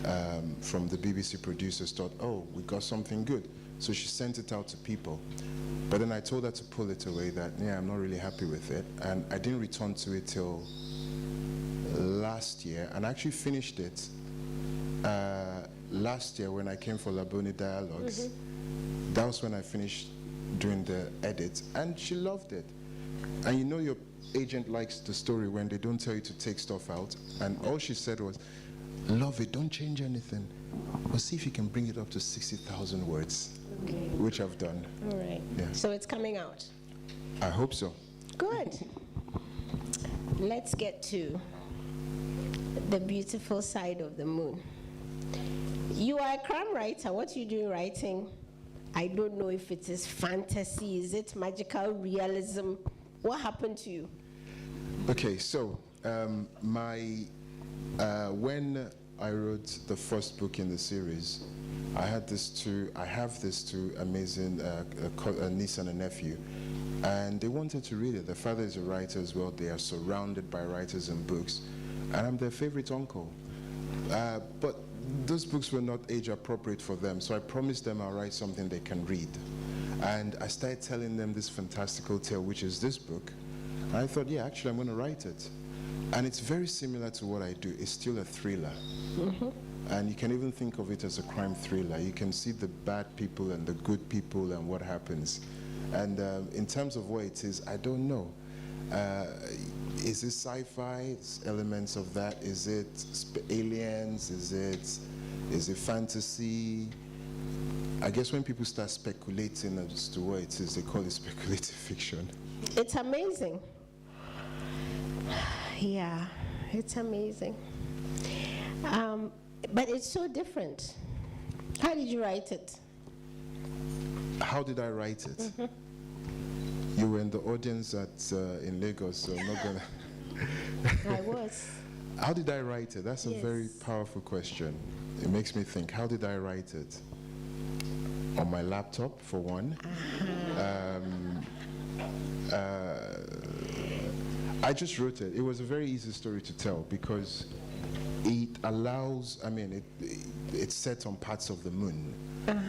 S4: the BBC producers, thought, oh, we got something good. So she sent it out to people. But then I told her to pull it away, that, yeah, I'm not really happy with it. And I didn't return to it till last year, and I actually finished it last year when I came for Labone Dialogues. That was when I finished doing the edit, and she loved it. And your agent likes the story when they don't tell you to take stuff out, and all she said was, love it, don't change anything, but see if you can bring it up to 60,000 words. Okay. Which I've done.
S5: All right.
S4: Yeah.
S5: So it's coming out?
S4: I hope so.
S5: Good. Let's get to the beautiful side of the moon. You are a crime writer. What are you doing writing? I don't know if it is fantasy, is it magical realism? What happened to you? Okay, so
S4: when I wrote the first book in the series, I have these 2 amazing niece and a nephew, and they wanted to read it. Their father is a writer as well. They are surrounded by writers and books, and I'm their favorite uncle. But those books were not age appropriate for them, so I promised them I'll write something they can read. And I started telling them this fantastical tale, which is this book. And I thought, yeah, actually I'm going to write it. And it's very similar to what I do. It's still a thriller. And you can even think of it as a crime thriller. You can see the bad people and the good people and what happens. And in terms of what it is, I don't know. Is it sci-fi? Elements of that? Is it aliens? Is it fantasy? I guess when people start speculating as to what it is, they call it speculative fiction.
S5: It's amazing. Yeah, it's amazing. But it's so different. How did you write it?
S4: How did I write it? You were in the audience in Lagos, so I'm not gonna.
S5: I was.
S4: How did I write it? That's a very powerful question. It makes me think. How did I write it? On my laptop, for one. I just wrote it. It was a very easy story to tell because it allows, it's set on parts of the moon.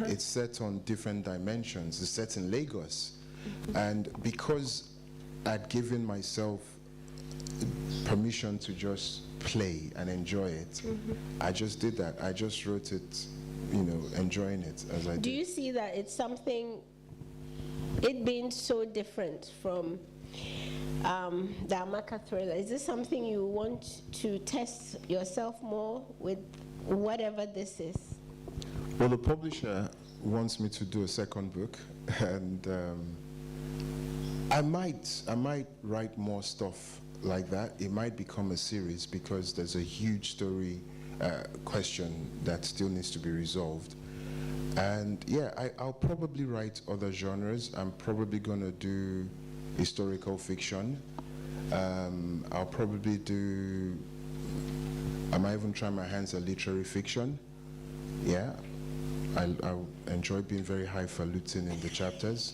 S4: It's set on different dimensions. It's set in Lagos. And because I'd given myself permission to just play and enjoy it, I just did that. I just wrote it, enjoying it as I did.
S5: Do you see that it's something, it being so different from the Amaka thriller? Is this something you want to test yourself more with whatever this is?
S4: Well, the publisher wants me to do a second book, and I might write more stuff like that. It might become a series because there's a huge story question that still needs to be resolved. And yeah, I'll probably write other genres. I'm probably going to do historical fiction. I'll probably do, I might even try my hands at literary fiction. Yeah, I'll enjoy being very highfalutin in the chapters.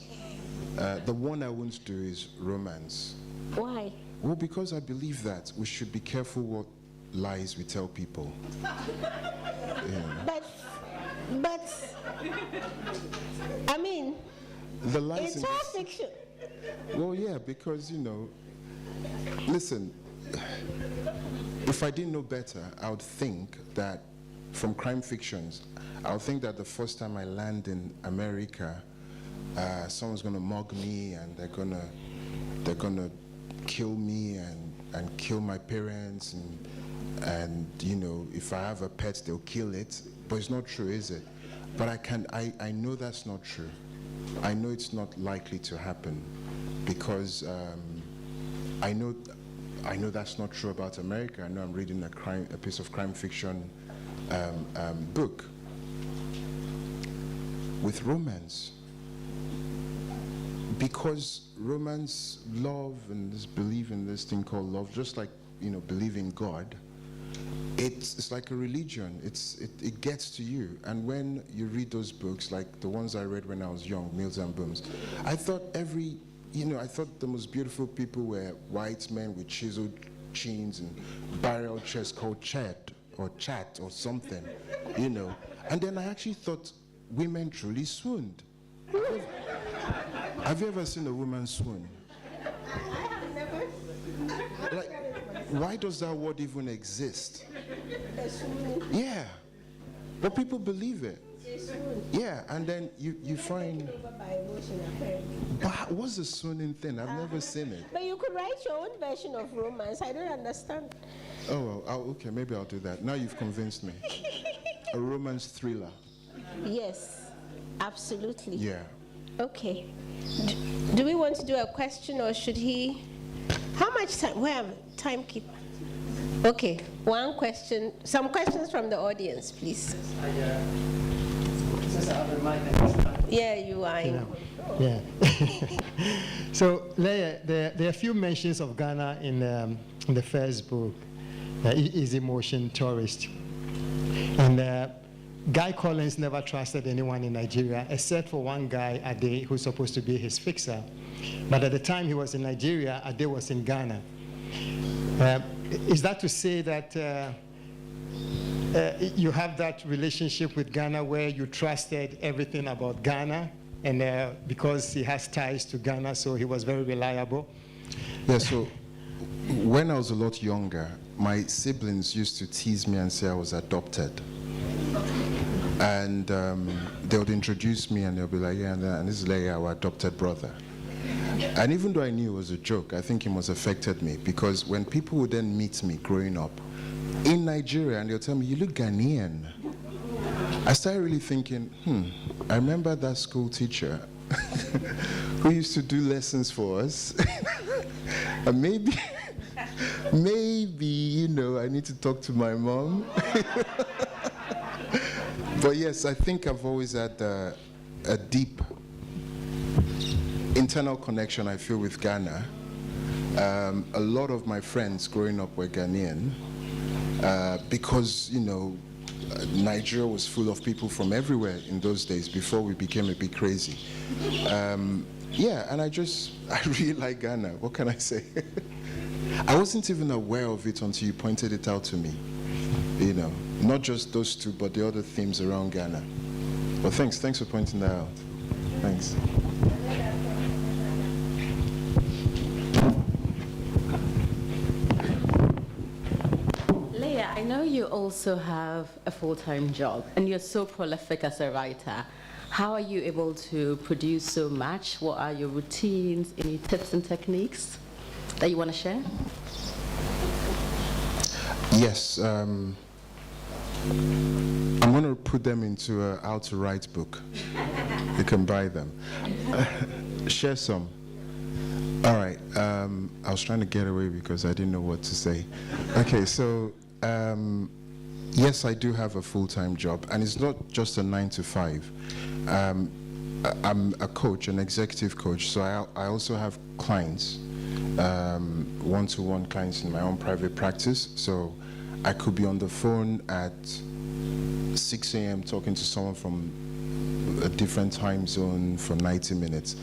S4: The one I won't do is romance.
S5: Why?
S4: Well, because I believe that we should be careful what lies we tell people. Yeah.
S5: But I mean,
S4: the lies
S5: it's all fiction.
S4: Well, yeah, because, listen, if I didn't know better, I would think that from crime fictions, I would think that the first time I land in America, someone's going to mug me and they're gonna kill me and kill my parents and you know, if I have a pet, they'll kill it. But it's not true, is it? But I know that's not true. I know it's not likely to happen, because I know that's not true about America. I know I'm reading a piece of crime fiction book with romance, because romance, love, and this belief in this thing called love, just like, you know, believe in God, it's like a religion. It gets to you. And when you read those books, like the ones I read when I was young, Mills and Booms, I thought I thought the most beautiful people were white men with chiseled chins and barrel chests called chat or something, you know. And then I actually thought women truly swooned. Have you ever seen a woman swoon?
S5: I have never.
S4: Like, why does that word even exist? Yeah, but people believe it. Yeah, and then you find. But what's the swooning thing? I've never seen it.
S5: But you could write your own version of romance. I don't understand.
S4: Oh, well, okay, maybe I'll do that. Now you've convinced me. A romance thriller.
S5: Yes, absolutely.
S4: Yeah.
S5: Okay. Do we want to do a question, or should he? How much time? We have timekeeper. Okay, one question. Some questions from the audience, please. Yeah, you are.
S3: Yeah. So, Leye, there are a few mentions of Ghana in the first book, Easy Motion Tourist. And Guy Collins never trusted anyone in Nigeria, except for one guy, Ade, who's supposed to be his fixer. But at the time he was in Nigeria, Ade was in Ghana. Is that to say that you have that relationship with Ghana where you trusted everything about Ghana, and because he has ties to Ghana, so he was very reliable?
S4: Yeah, so when I was a lot younger, my siblings used to tease me and say I was adopted. And they would introduce me and they'll be like, yeah, and this is Leye, our adopted brother. And even though I knew it was a joke, I think it must have affected me, because when people would then meet me growing up in Nigeria and they'll tell me, you look Ghanaian, I started really thinking, I remember that school teacher who used to do lessons for us. And maybe, you know, I need to talk to my mom. But yes, I think I've always had a deep internal connection, I feel, with Ghana. A lot of my friends growing up were Ghanaian, because, you know, Nigeria was full of people from everywhere in those days before we became a bit crazy. Yeah, and I really like Ghana. What can I say? I wasn't even aware of it until you pointed it out to me. You know, not just those two, but the other themes around Ghana. Well, thanks for pointing that out. Thanks.
S6: Leye, I know you also have a full-time job, and you're so prolific as a writer. How are you able to produce so much? What are your routines? Any tips and techniques that you want to share?
S4: Yes, I'm going to put them into a How to Write book. You can buy them. Share some. All right. I was trying to get away because I didn't know what to say. Okay, so yes, I do have a full-time job, and it's not just a 9 to 5. I'm a coach, an executive coach, so I also have clients, one-to-one clients in my own private practice. So I could be on the phone at 6 a.m. talking to someone from a different time zone for 90 minutes.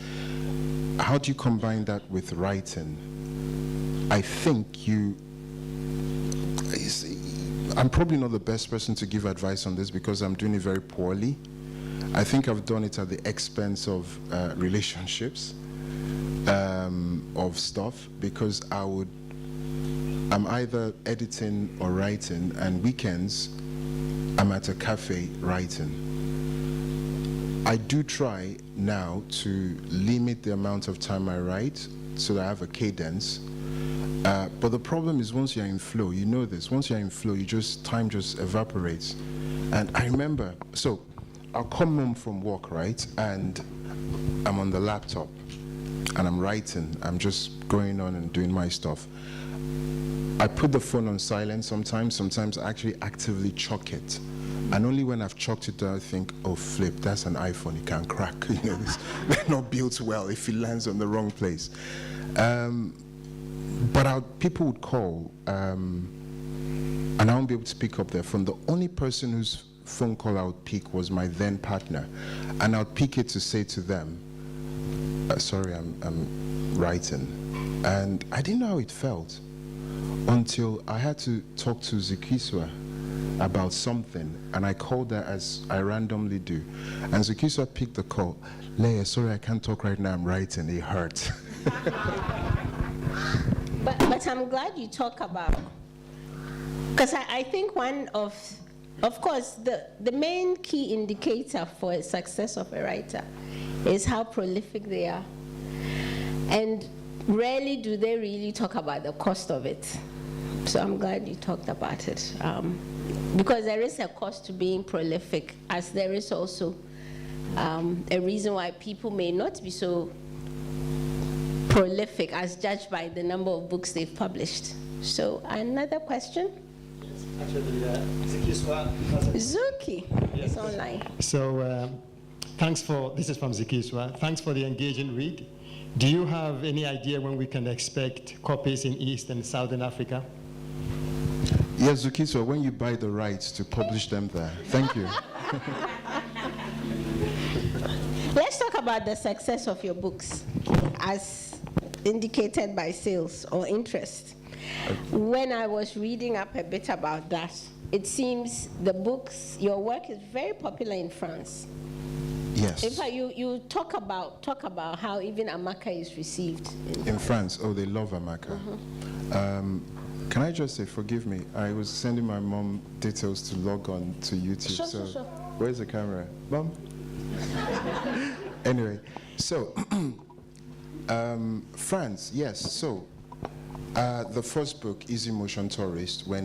S4: How do you combine that with writing? I think I'm probably not the best person to give advice on this because I'm doing it very poorly. I think I've done it at the expense of relationships, of stuff, because I'm either editing or writing, and weekends I'm at a cafe writing. I do try now to limit the amount of time I write so that I have a cadence. But the problem is once you're in flow, you know this, once you're in flow, time just evaporates. And I remember, so I'll come home from work, right? And I'm on the laptop and I'm writing. I'm just going on and doing my stuff. I put the phone on silent sometimes I actually actively chuck it. And only when I've chucked it down, I think, oh, flip, that's an iPhone, it can crack. They're not built well if it lands on the wrong place. But people would call, and I won't be able to pick up their phone. The only person whose phone call I would pick was my then partner. And I would pick it to say to them, sorry, I'm writing. And I didn't know how it felt until I had to talk to Zikiswa about something, and I called her as I randomly do. And Zikiswa picked the call. Leye, sorry, I can't talk right now, I'm writing, it hurts.
S5: But I'm glad you talk about, because I think one of course, the main key indicator for a success of a writer is how prolific they are. And rarely do they really talk about the cost of it. So I'm glad you talked about it. Because there is a cost to being prolific, as there is also a reason why people may not be so prolific as judged by the number of books they've published. So another question?
S3: Yes, actually, Zikiswa.
S5: Zuki is online.
S3: So this is from Zikiswa. Thanks for the engaging read. Do you have any idea when we can expect copies in East and Southern Africa?
S4: Yes, Zukiswa, when you buy the rights to publish them there. Thank you.
S5: Let's talk about the success of your books as indicated by sales or interest. When I was reading up a bit about that, it seems your work is very popular in France.
S4: Yes.
S5: In fact, you talk about how even Amaka is received.
S4: In France, oh, they love Amaka. Can I just say, forgive me, I was sending my mom details to log on to YouTube.
S5: Sure.
S4: Where's the camera? Mom? Anyway, so, France, yes. So, the first book, Easy Motion Tourist, when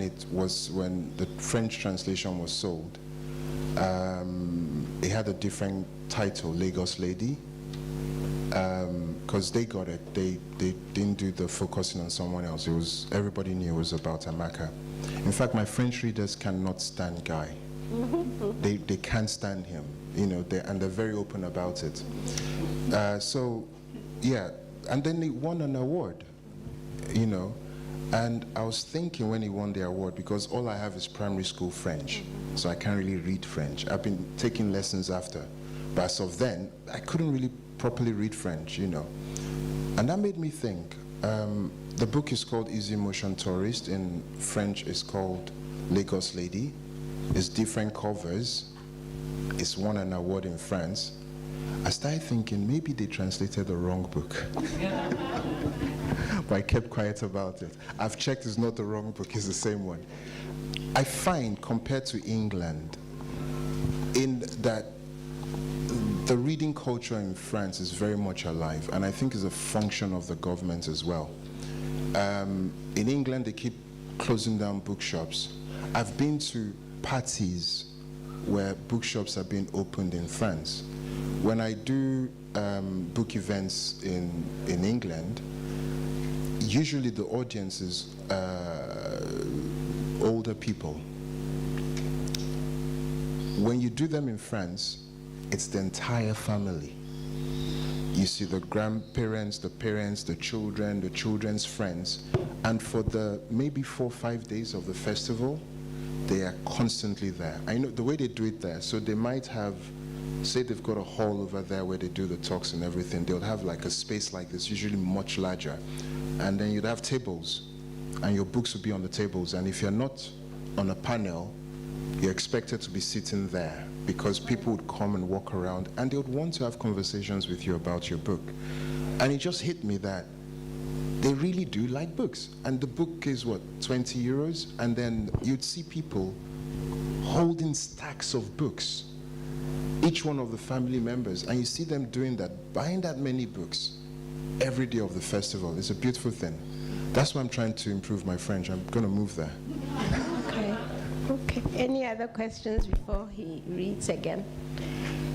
S4: the French translation was sold, it had a different title, Lagos Lady, because they got it. They didn't do the focusing on someone else. Everybody knew it was about Amaka. In fact, my French readers cannot stand Guy. They can't stand him, and they're very open about it. So, yeah, and then they won an award, and I was thinking when he won the award, because all I have is primary school French, so I can't really read French. I've been taking lessons after, but as of then, I couldn't really properly read French, And that made me think. The book is called Easy Motion Tourist. In French, it's called Lagos Lady. It's different covers. It's won an award in France. I started thinking maybe they translated the wrong book. But I kept quiet about it. I've checked, it's not the wrong book, it's the same one. I find, compared to England, in that the reading culture in France is very much alive, and I think it's a function of the government as well. In England, they keep closing down bookshops. I've been to parties where bookshops are being opened in France. When I do book events in England, usually the audience is older people. When you do them in France, it's the entire family. You see the grandparents, the parents, the children, the children's friends, and for the maybe 4 or 5 days of the festival, they are constantly there. I know the way they do it there, so they might have, say they've got a hall over there where they do the talks and everything, they'll have like a space like this, usually much larger, and then you'd have tables, and your books would be on the tables, and if you're not on a panel, you're expected to be sitting there, because people would come and walk around and they would want to have conversations with you about your book. And it just hit me that they really do like books. And the book is what, 20 euros? And then you'd see people holding stacks of books, each one of the family members, and you see them doing that, buying that many books every day of the festival. It's a beautiful thing. that's why I'm trying to improve my French. I'm going to move there.
S5: Okay. Okay. Any other questions before he reads again?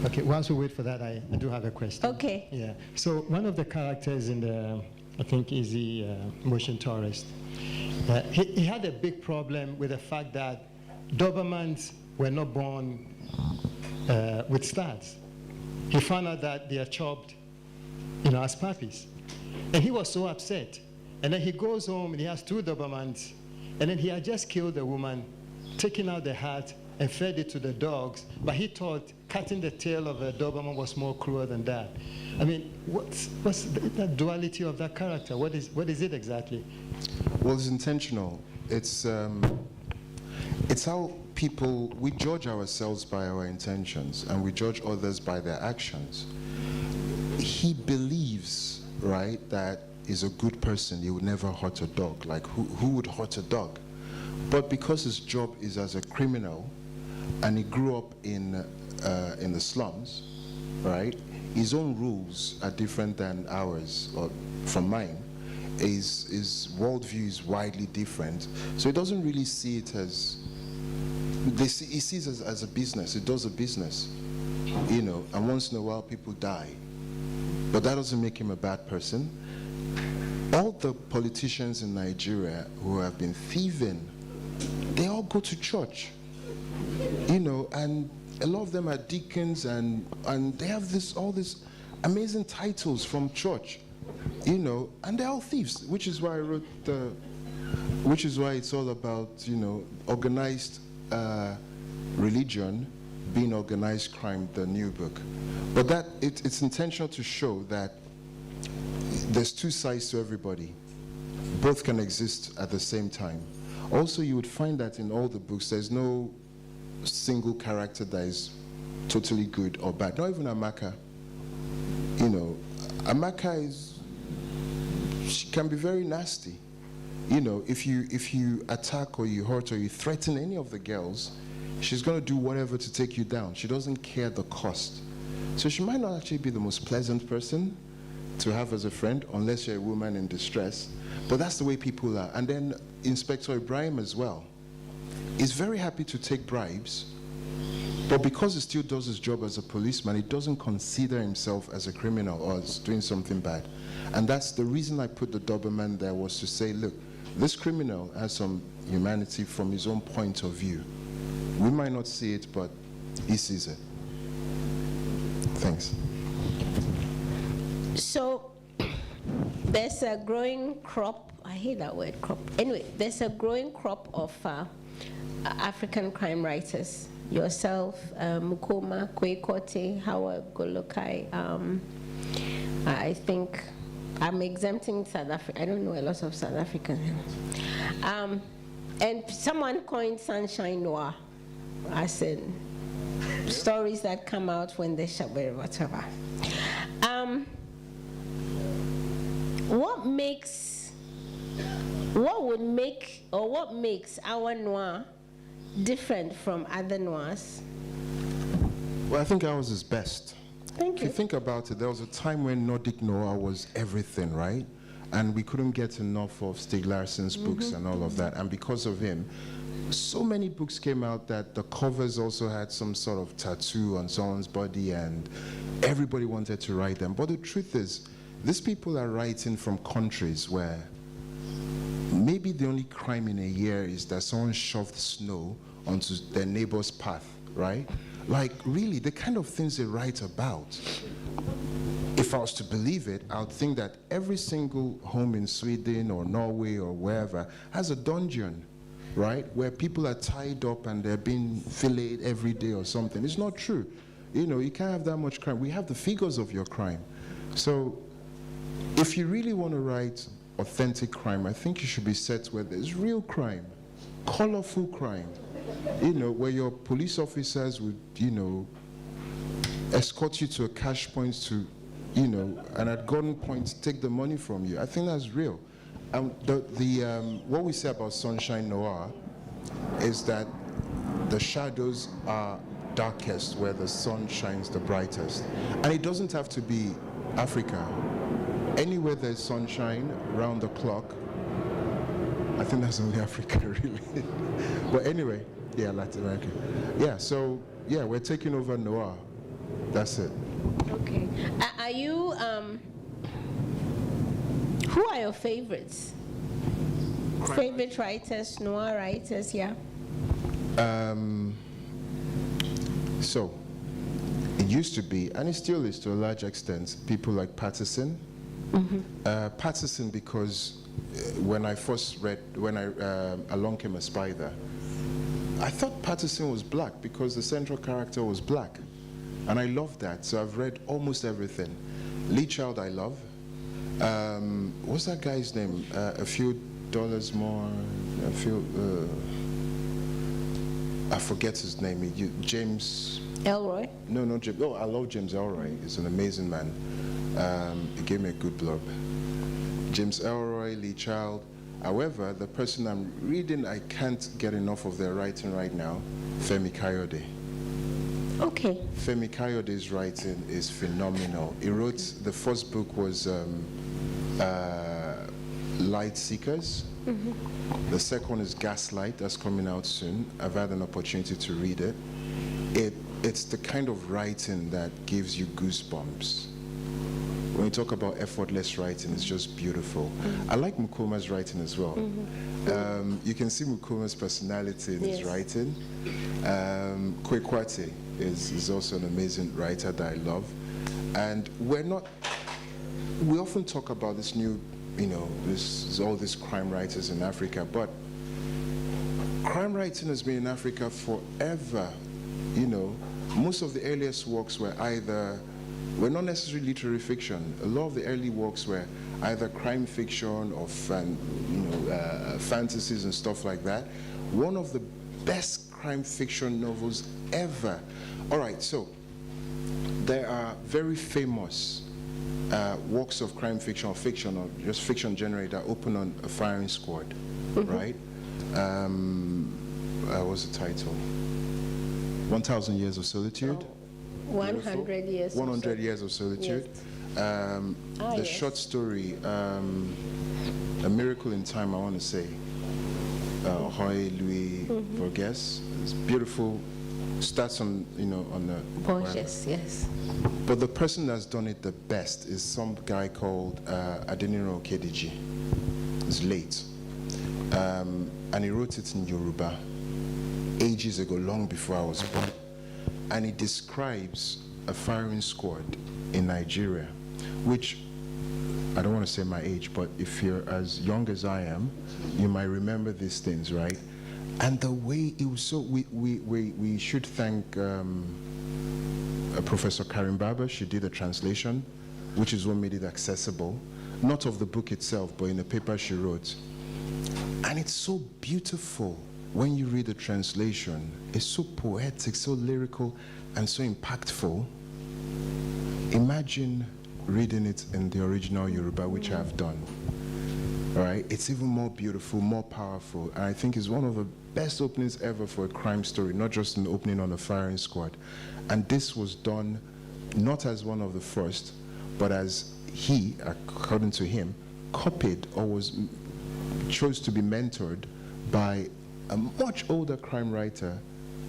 S3: Okay, whilst we wait for that, I do have a question.
S5: Okay.
S3: Yeah. So one of the characters in the, I think, is the motion tourist. He had a big problem with the fact that Dobermans were not born with studs. He found out that they are chopped, as puppies. And he was so upset. And then he goes home and he has 2 Dobermans. And then he had just killed a woman, taken out the heart and fed it to the dogs. But he thought cutting the tail of a Doberman was more cruel than that. I mean, what's the duality of that character? What is it exactly?
S4: Well, it's intentional. It's how we judge ourselves by our intentions, and we judge others by their actions. He believes, right, that he's a good person. He would never hurt a dog. Like, who would hurt a dog? But because his job is as a criminal, and he grew up in the slums, right, his own rules are different than ours, or from mine. His worldview is widely different. So he doesn't really see it as, he sees it as a business. He does a business, and once in a while people die. But that doesn't make him a bad person. All the politicians in Nigeria who have been thieving, they all go to church, and a lot of them are deacons, and they have all these amazing titles from church, and they're all thieves, which is why I wrote which is why it's all about, organized religion being organized crime, the new book. But that it's intentional to show that there's 2 sides to everybody. Both can exist at the same time. Also, you would find that in all the books, there's no single character that is totally good or bad. Not even Amaka. Amaka she can be very nasty. If you attack or you hurt or you threaten any of the girls, she's going to do whatever to take you down. She doesn't care the cost. So she might not actually be the most pleasant person to have as a friend, unless you're a woman in distress. But that's the way people are. And then Inspector Ibrahim as well is very happy to take bribes, but because he still does his job as a policeman, he doesn't consider himself as a criminal or as doing something bad. And that's the reason I put the Doberman there, was to say, look, this criminal has some humanity from his own point of view. We might not see it, but he sees it. Thanks.
S5: So there's a growing crop, I hate that word, crop. Anyway, there's a growing crop of African crime writers. Yourself, Mukoma, Kwekote, Howard Golokai. I think I'm exempting South Africa. I don't know a lot of South Africans. And someone coined Sunshine Noir, as in stories that come out when they shop, whatever. What makes our noir different from other noirs?
S4: Well, I think ours is best.
S5: Thank
S4: If
S5: you.
S4: you think about it, there was a time when Nordic noir was everything, right? And we couldn't get enough of Stieg Larsson's books and all of that. And because of him, so many books came out that the covers also had some sort of tattoo on someone's body, and everybody wanted to write them. But the truth is, these people are writing from countries where maybe the only crime in a year is that someone shoved snow onto their neighbor's path, right? Like, really, the kind of things they write about. If I was to believe it, I would think that every single home in Sweden or Norway or wherever has a dungeon, right? Where people are tied up and they're being filleted every day or something. It's not true. You can't have that much crime. We have the figures of your crime. So if you really want to write authentic crime, I think you should be set where there's real crime, colorful crime, where your police officers would, escort you to a cash point to, and at gunpoint take the money from you. I think that's real. What we say about Sunshine Noir is that the shadows are darkest where the sun shines the brightest. And it doesn't have to be Africa. Anywhere there's sunshine around the clock, I think that's only Africa, really. But anyway, yeah, Latin America. Yeah, so, yeah, we're taking over Noir. That's it.
S5: Okay. Are you, who are your favorites? Favorite writers, Noir writers, yeah?
S4: So, it used to be, and it still is to a large extent, people like Patterson. Patterson, because when I first read, Along Came a Spider, I thought Patterson was black because the central character was black. And I love that, so I've read almost everything. Lee Child I love. What's that guy's name? A Few Dollars More, I forget his name. James...
S5: Elroy?
S4: No, not James. Oh, I love James Elroy. He's an amazing man. He gave me a good blurb. James Elroy, Lee Child. However, the person I'm reading, I can't get enough of their writing right now, Femi Kayode.
S5: Okay.
S4: Femi Kayode's writing is phenomenal. He wrote, the first book was Light Seekers. The second one is Gaslight, that's coming out soon. I've had an opportunity to read it. It's the kind of writing that gives you goosebumps. When you talk about effortless writing, it's just beautiful. I like Mukoma's writing as well. You can see Mukoma's personality in his writing. Kwekwate is also an amazing writer that I love. And we often talk about this new, all these crime writers in Africa, but crime writing has been in Africa forever. Most of the earliest works were not necessarily literary fiction. A lot of the early works were either crime fiction or fantasies and stuff like that. One of the best crime fiction novels ever. All right, so there are very famous works of crime fiction or just fiction generated that open on a firing squad, right? What's the title? 1,000 Years of Solitude.
S5: 100 Years.
S4: 100 Years of Solitude.
S5: Yes.
S4: The short story, A Miracle in Time, I want to say. Hoy Louis Borges. It's beautiful. Starts on, on the...
S5: Borges, yes.
S4: But the person that's done it the best is some guy called Adenle Okediji. He's late. And he wrote it in Yoruba ages ago, long before I was born. And he describes a firing squad in Nigeria, which, I don't want to say my age, but if you're as young as I am, you might remember these things, right? And the way it was so, we should thank Professor Karim Baba. She did a translation, which is what made it accessible, not of the book itself, but in a paper she wrote. And it's so beautiful when you read the translation. It's so poetic, so lyrical, and so impactful. Imagine reading it in the original Yoruba, which I've done. All right? It's even more beautiful, more powerful, and I think it's one of the best openings ever for a crime story, not just an opening on a firing squad. And this was done not as one of the first, but as he, according to him, copied or chose to be mentored by a much older crime writer,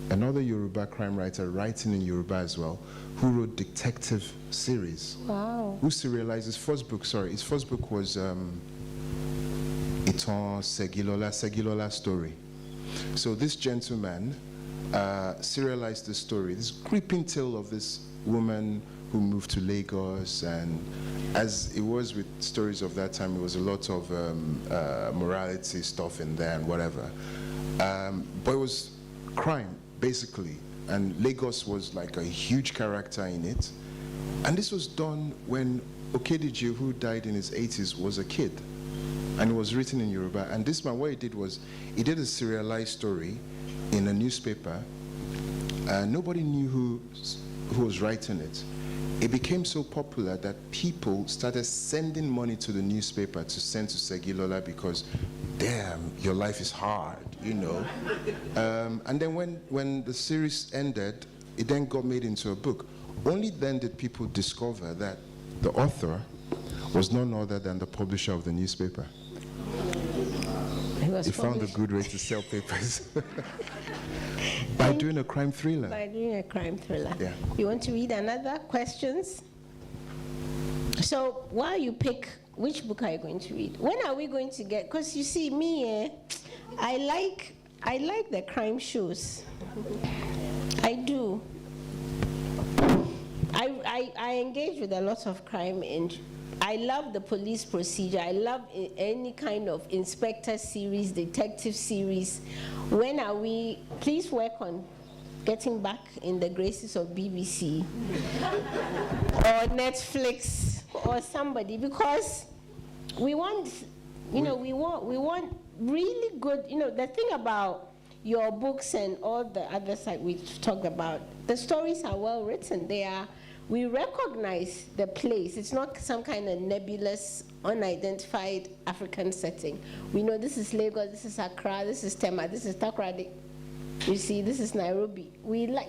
S4: another Yoruba crime writer writing in Yoruba as well, who wrote detective series.
S5: Wow.
S4: Who serialized his first book, his first book was Itan Segilola Story. So this gentleman serialized the story, this gripping tale of this woman who moved to Lagos, and as it was with stories of that time, it was a lot of morality stuff in there and whatever. But it was crime, basically, and Lagos was like a huge character in it. And this was done when Okediji, who died in his 80s, was a kid, and it was written in Yoruba. And this man, what he did was, he did a serialized story in a newspaper, and nobody knew who was writing it. It became so popular that people started sending money to the newspaper to send to Segilola because, damn, your life is hard, and then when the series ended, it then got made into a book. Only then did people discover that the author was none other than the publisher of the newspaper.
S5: He was was
S4: You found a
S5: published.
S4: good way to sell papers. By doing a crime thriller.
S5: By doing a crime thriller.
S4: Yeah.
S5: You want to read another questions? So while you pick, which book are you going to read? When are we going to get, because you see me, I like the crime shows. I do. I engage with a lot of crime, and I love the police procedure. I love any kind of inspector series, detective series. When are we, please work on getting back in the graces of BBC or Netflix or somebody, because we want, we want really good, the thing about your books and all the other side we've talked about, the stories are well written. We recognize the place. It's not some kind of nebulous, unidentified African setting. We know this is Lagos, this is Accra, this is Tema, this is Takoradi. You see, this is Nairobi.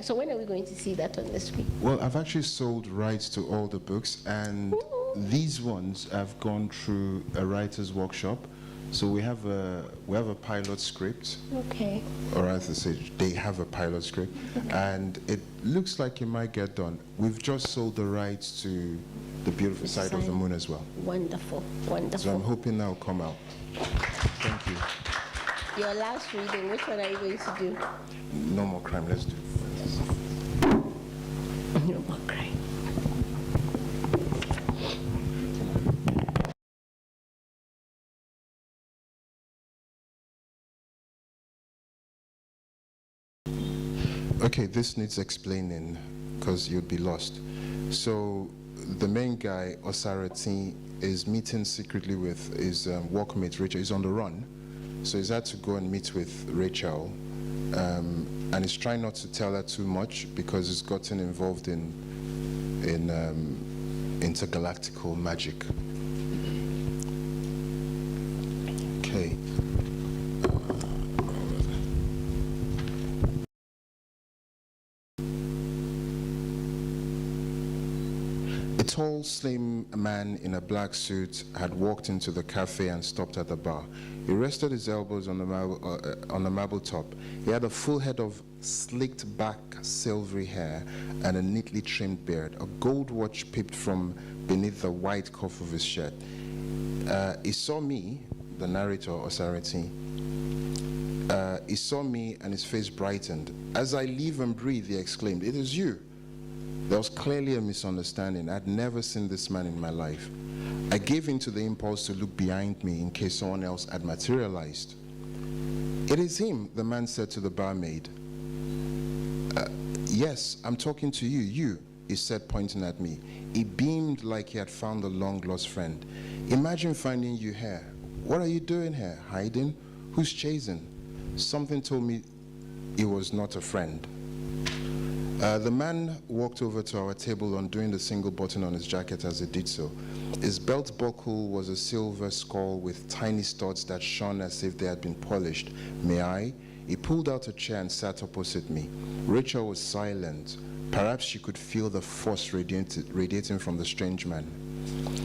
S5: So when are we going to see that on the screen?
S4: Well, I've actually sold rights to all the books, and these ones have gone through a writer's workshop. So we have a pilot script.
S5: Okay.
S4: Or as I say, they have a pilot script, and it looks like it might get done. We've just sold the rights to The Beautiful Side of the Moon as well.
S5: Wonderful, wonderful.
S4: So I'm hoping that'll come out. Thank you.
S5: Your last reading, which one are you going to do?
S4: No more crime, let's do
S5: No more crime.
S4: Okay, this needs explaining because you'd be lost. So the main guy, Osarati, is meeting secretly with his workmate Rachel. He's on the run, so he's had to go and meet with Rachel, and he's trying not to tell her too much because he's gotten involved in intergalactical magic. Okay. A tall, slim man in a black suit had walked into the cafe and stopped at the bar. He rested his elbows on the marble top. He had a full head of slicked back silvery hair and a neatly trimmed beard. A gold watch peeped from beneath the white cuff of his shirt. He saw me, the narrator, Osarati. He saw me and his face brightened. "As I live and breathe," he exclaimed, "it is you." There was clearly a misunderstanding. I'd never seen this man in my life. I gave in to the impulse to look behind me in case someone else had materialized. "It is him," the man said to the barmaid. "Yes, I'm talking to you, you," he said, pointing at me. He beamed like he had found a long-lost friend. "Imagine finding you here. What are you doing here? Hiding? Who's chasing?" Something told me he was not a friend. The man walked over to our table, undoing the single button on his jacket as he did so. His belt buckle was a silver skull with tiny studs that shone as if they had been polished. "May I?" He pulled out a chair and sat opposite me. Rachel was silent. Perhaps she could feel the force radiating from the strange man.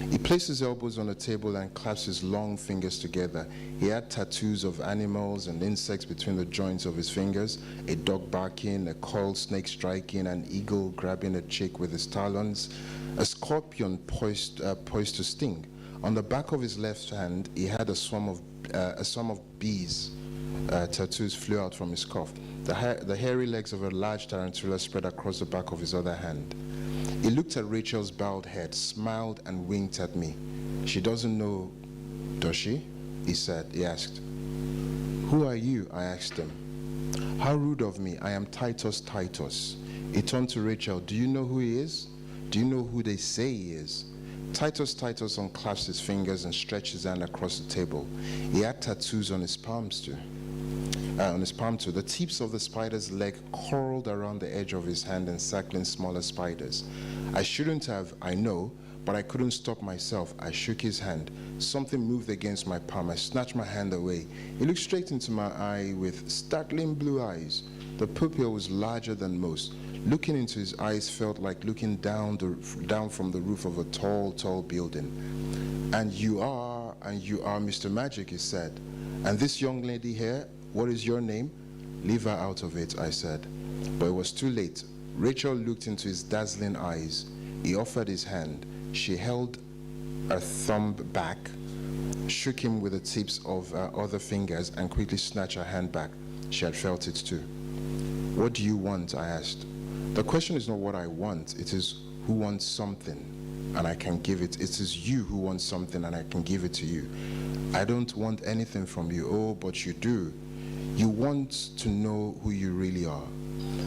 S4: He placed his elbows on the table and clasped his long fingers together. He had tattoos of animals and insects between the joints of his fingers, a dog barking, a coiled snake striking, an eagle grabbing a chick with his talons, a scorpion poised to sting. On the back of his left hand, he had a swarm of bees. Tattoos flew out from his cuff. The hairy legs of a large tarantula spread across the back of his other hand. He looked at Rachel's bowed head, smiled, and winked at me. "She doesn't know, does she?" He asked. "Who are you?" I asked him. "How rude of me. I am Titus. He turned to Rachel. "Do you know who he is? Do you know who they say he is?" Titus unclasped his fingers and stretched his hand across the table. He had tattoos on his palms too. The tips of the spider's leg curled around the edge of his hand, encircling smaller spiders. I shouldn't have, I know, but I couldn't stop myself. I shook his hand. Something moved against my palm. I snatched my hand away. He looked straight into my eye with startling blue eyes. The pupil was larger than most. Looking into his eyes felt like looking down from the roof of a tall building. And you are Mr. Magic," he said. And this young lady here, what is your name? Leave her out of it, I said. But it was too late. Rachel looked into his dazzling eyes. He offered his hand. She held her thumb back, shook him with the tips of her other fingers, and quickly snatched her hand back. She had felt it too. What do you want? I asked. The question is not what I want. It is who wants something, and I can give it. It is you who wants something, and I can give it to you. I don't want anything from you. Oh, but you do. You want to know who you really are.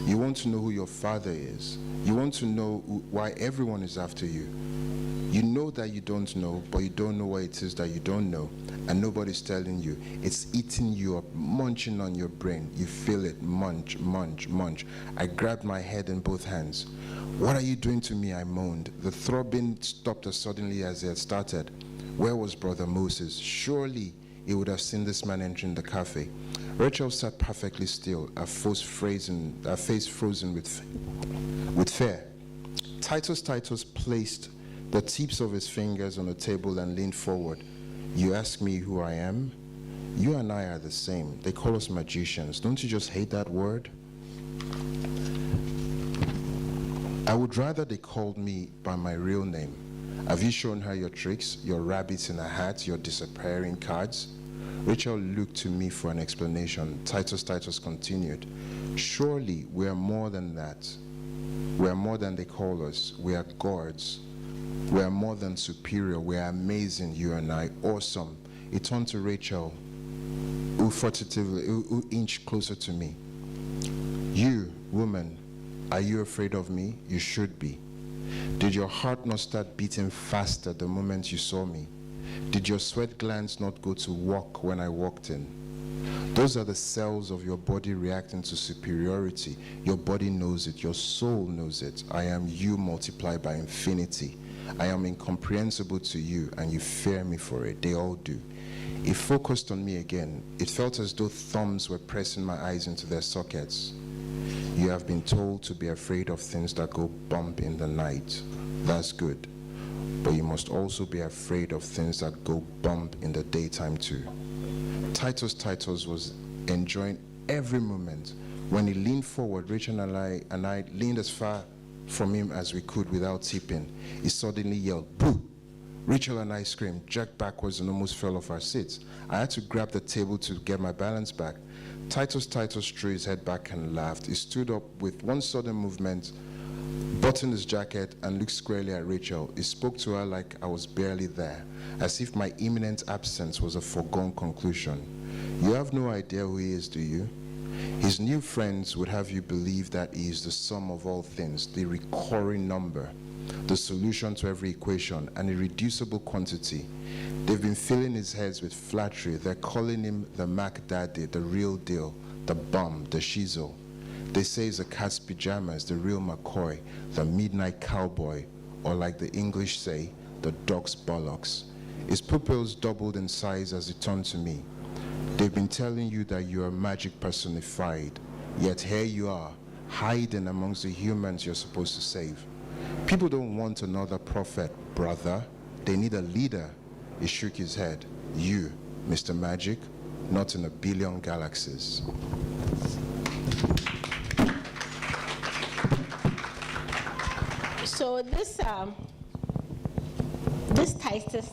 S4: You want to know who your father is. You want to know why everyone is after you. You know that you don't know, but you don't know what it is that you don't know, and nobody's telling you. It's eating you up, munching on your brain. You feel it, munch, munch, munch. I grabbed my head in both hands. What are you doing to me? I moaned. The throbbing stopped as suddenly as it had started. Where was Brother Moses? Surely he would have seen this man entering the cafe. Rachel sat perfectly still, her face frozen with fear. Titus placed the tips of his fingers on the table and leaned forward. You ask me who I am? You and I are the same. They call us magicians. Don't you just hate that word? I would rather they called me by my real name. Have you shown her your tricks, your rabbits in a hat, your disappearing cards? Rachel looked to me for an explanation. Titus continued. Surely we are more than that. We are more than they call us. We are gods. We are more than superior. We are amazing, you and I. Awesome. He turned to Rachel, who inched closer to me. You, woman, are you afraid of me? You should be. Did your heart not start beating faster the moment you saw me? Did your sweat glands not go to work when I walked in? Those are the cells of your body reacting to superiority. Your body knows it. Your soul knows it. I am you multiplied by infinity. I am incomprehensible to you, and you fear me for it. They all do. It focused on me again. It felt as though thumbs were pressing my eyes into their sockets. You have been told to be afraid of things that go bump in the night. That's good. But you must also be afraid of things that go bump in the daytime too. Titus was enjoying every moment. When he leaned forward, Rachel and I leaned as far from him as we could without tipping. He suddenly yelled, "Boo!" Rachel and I screamed, jerked backwards, and almost fell off our seats. I had to grab the table to get my balance back. Titus threw his head back and laughed. He stood up with one sudden movement, buttoned his jacket, and looked squarely at Rachel. He spoke to her like I was barely there, as if my imminent absence was a foregone conclusion. You have no idea who he is, do you? His new friends would have you believe that he is the sum of all things, the recurring number, the solution to every equation, an irreducible quantity. They've been filling his heads with flattery. They're calling him the Mac Daddy, the real deal, the bum, the shizzle. They say he's a cat's pajamas, the real McCoy, the midnight cowboy, or like the English say, the dog's bollocks. His pupils doubled in size as he turned to me. They've been telling you that you are magic personified, yet here you are, hiding amongst the humans you're supposed to save. People don't want another prophet, brother. They need a leader. He shook his head. You, Mr. Magic, not in a billion galaxies.
S5: So this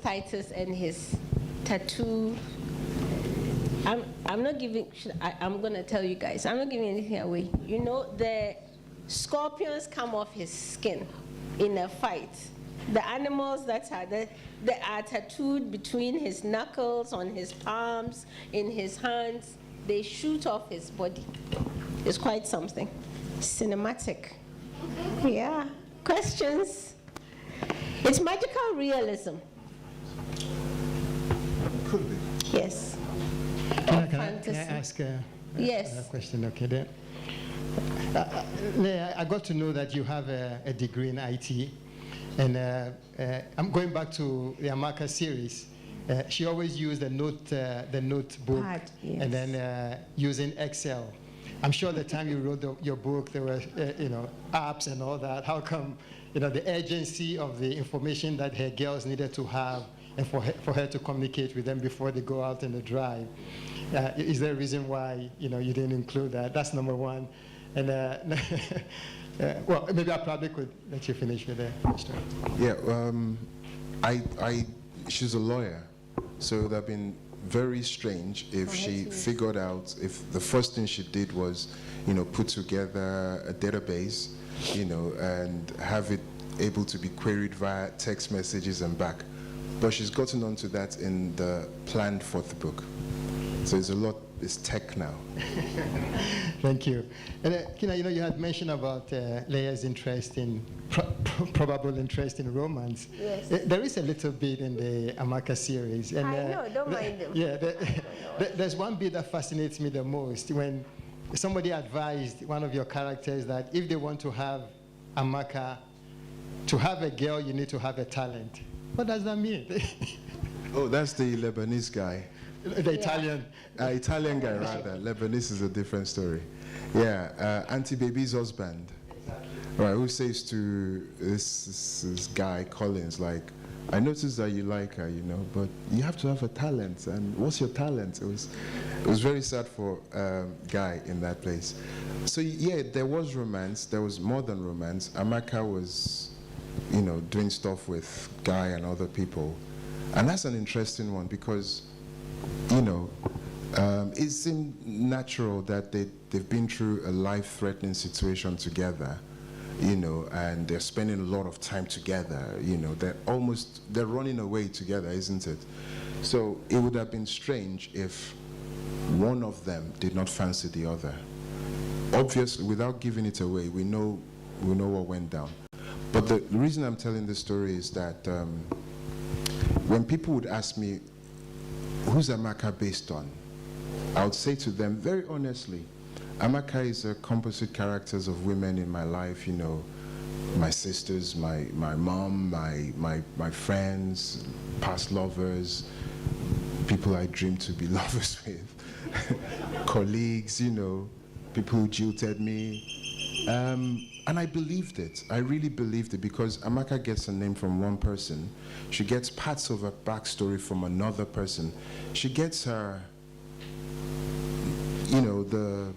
S5: Titus and his tattoo, I'm not giving, I'm going to tell you guys, I'm not giving anything away. You know, the scorpions come off his skin in a fight. The animals that are tattooed between his knuckles, on his palms, in his hands, they shoot off his body. It's quite something. Cinematic. Yeah. Questions? It's magical realism.
S3: Could be.
S5: Yes.
S3: Can I ask a question? Okay, then. Leye, I got to know that you have a degree in IT, and I'm going back to the Amaka series. She always used the notebook,
S5: yes.
S3: and then using Excel. I'm sure the time you wrote your book, there were apps and all that. How come the urgency of the information that her girls needed to have and for her to communicate with them before they go out on the drive. Is there a reason why you didn't include that? That's number one. And well, maybe I probably could let you finish with that.
S4: Yeah, she's a lawyer, so it would have been very strange if she figured out, if the first thing she did was, put together a database, and have it able to be queried via text messages and back. But she's gotten onto that in the planned fourth book. So it's tech now.
S3: Thank you. And you had mentioned about Leye's interest in, probable interest in romance.
S5: Yes.
S3: There is a little bit in the Amaka series. And,
S5: I know, don't mind them.
S3: Yeah, there's one bit that fascinates me the most, when somebody advised one of your characters that if they want to have Amaka, to have a girl, you need to have a talent. What does that mean?
S4: Oh, that's the Lebanese guy.
S3: The Italian.
S4: Italian guy, rather. Lebanese is a different story. Yeah, Auntie Baby's husband. Right, who says to this guy, Collins, like, I noticed that you like her, but you have to have a talent. And what's your talent? It was very sad for Guy in that place. So yeah, there was romance. There was more than romance. Amaka was, doing stuff with Guy and other people. And that's an interesting one because, it seemed natural that they've been through a life-threatening situation together, and they're spending a lot of time together, they're running away together, isn't it? So it would have been strange if one of them did not fancy the other. Obviously, without giving it away, we know what went down. But the reason I'm telling this story is that when people would ask me, who's Amaka based on? I would say to them very honestly, Amaka is a composite characters of women in my life, my sisters, my mom, my friends, past lovers, people I dream to be lovers with, colleagues, people who jilted me. And I believed it. I really believed it because Amaka gets a name from one person. She gets parts of her backstory from another person. She gets her, the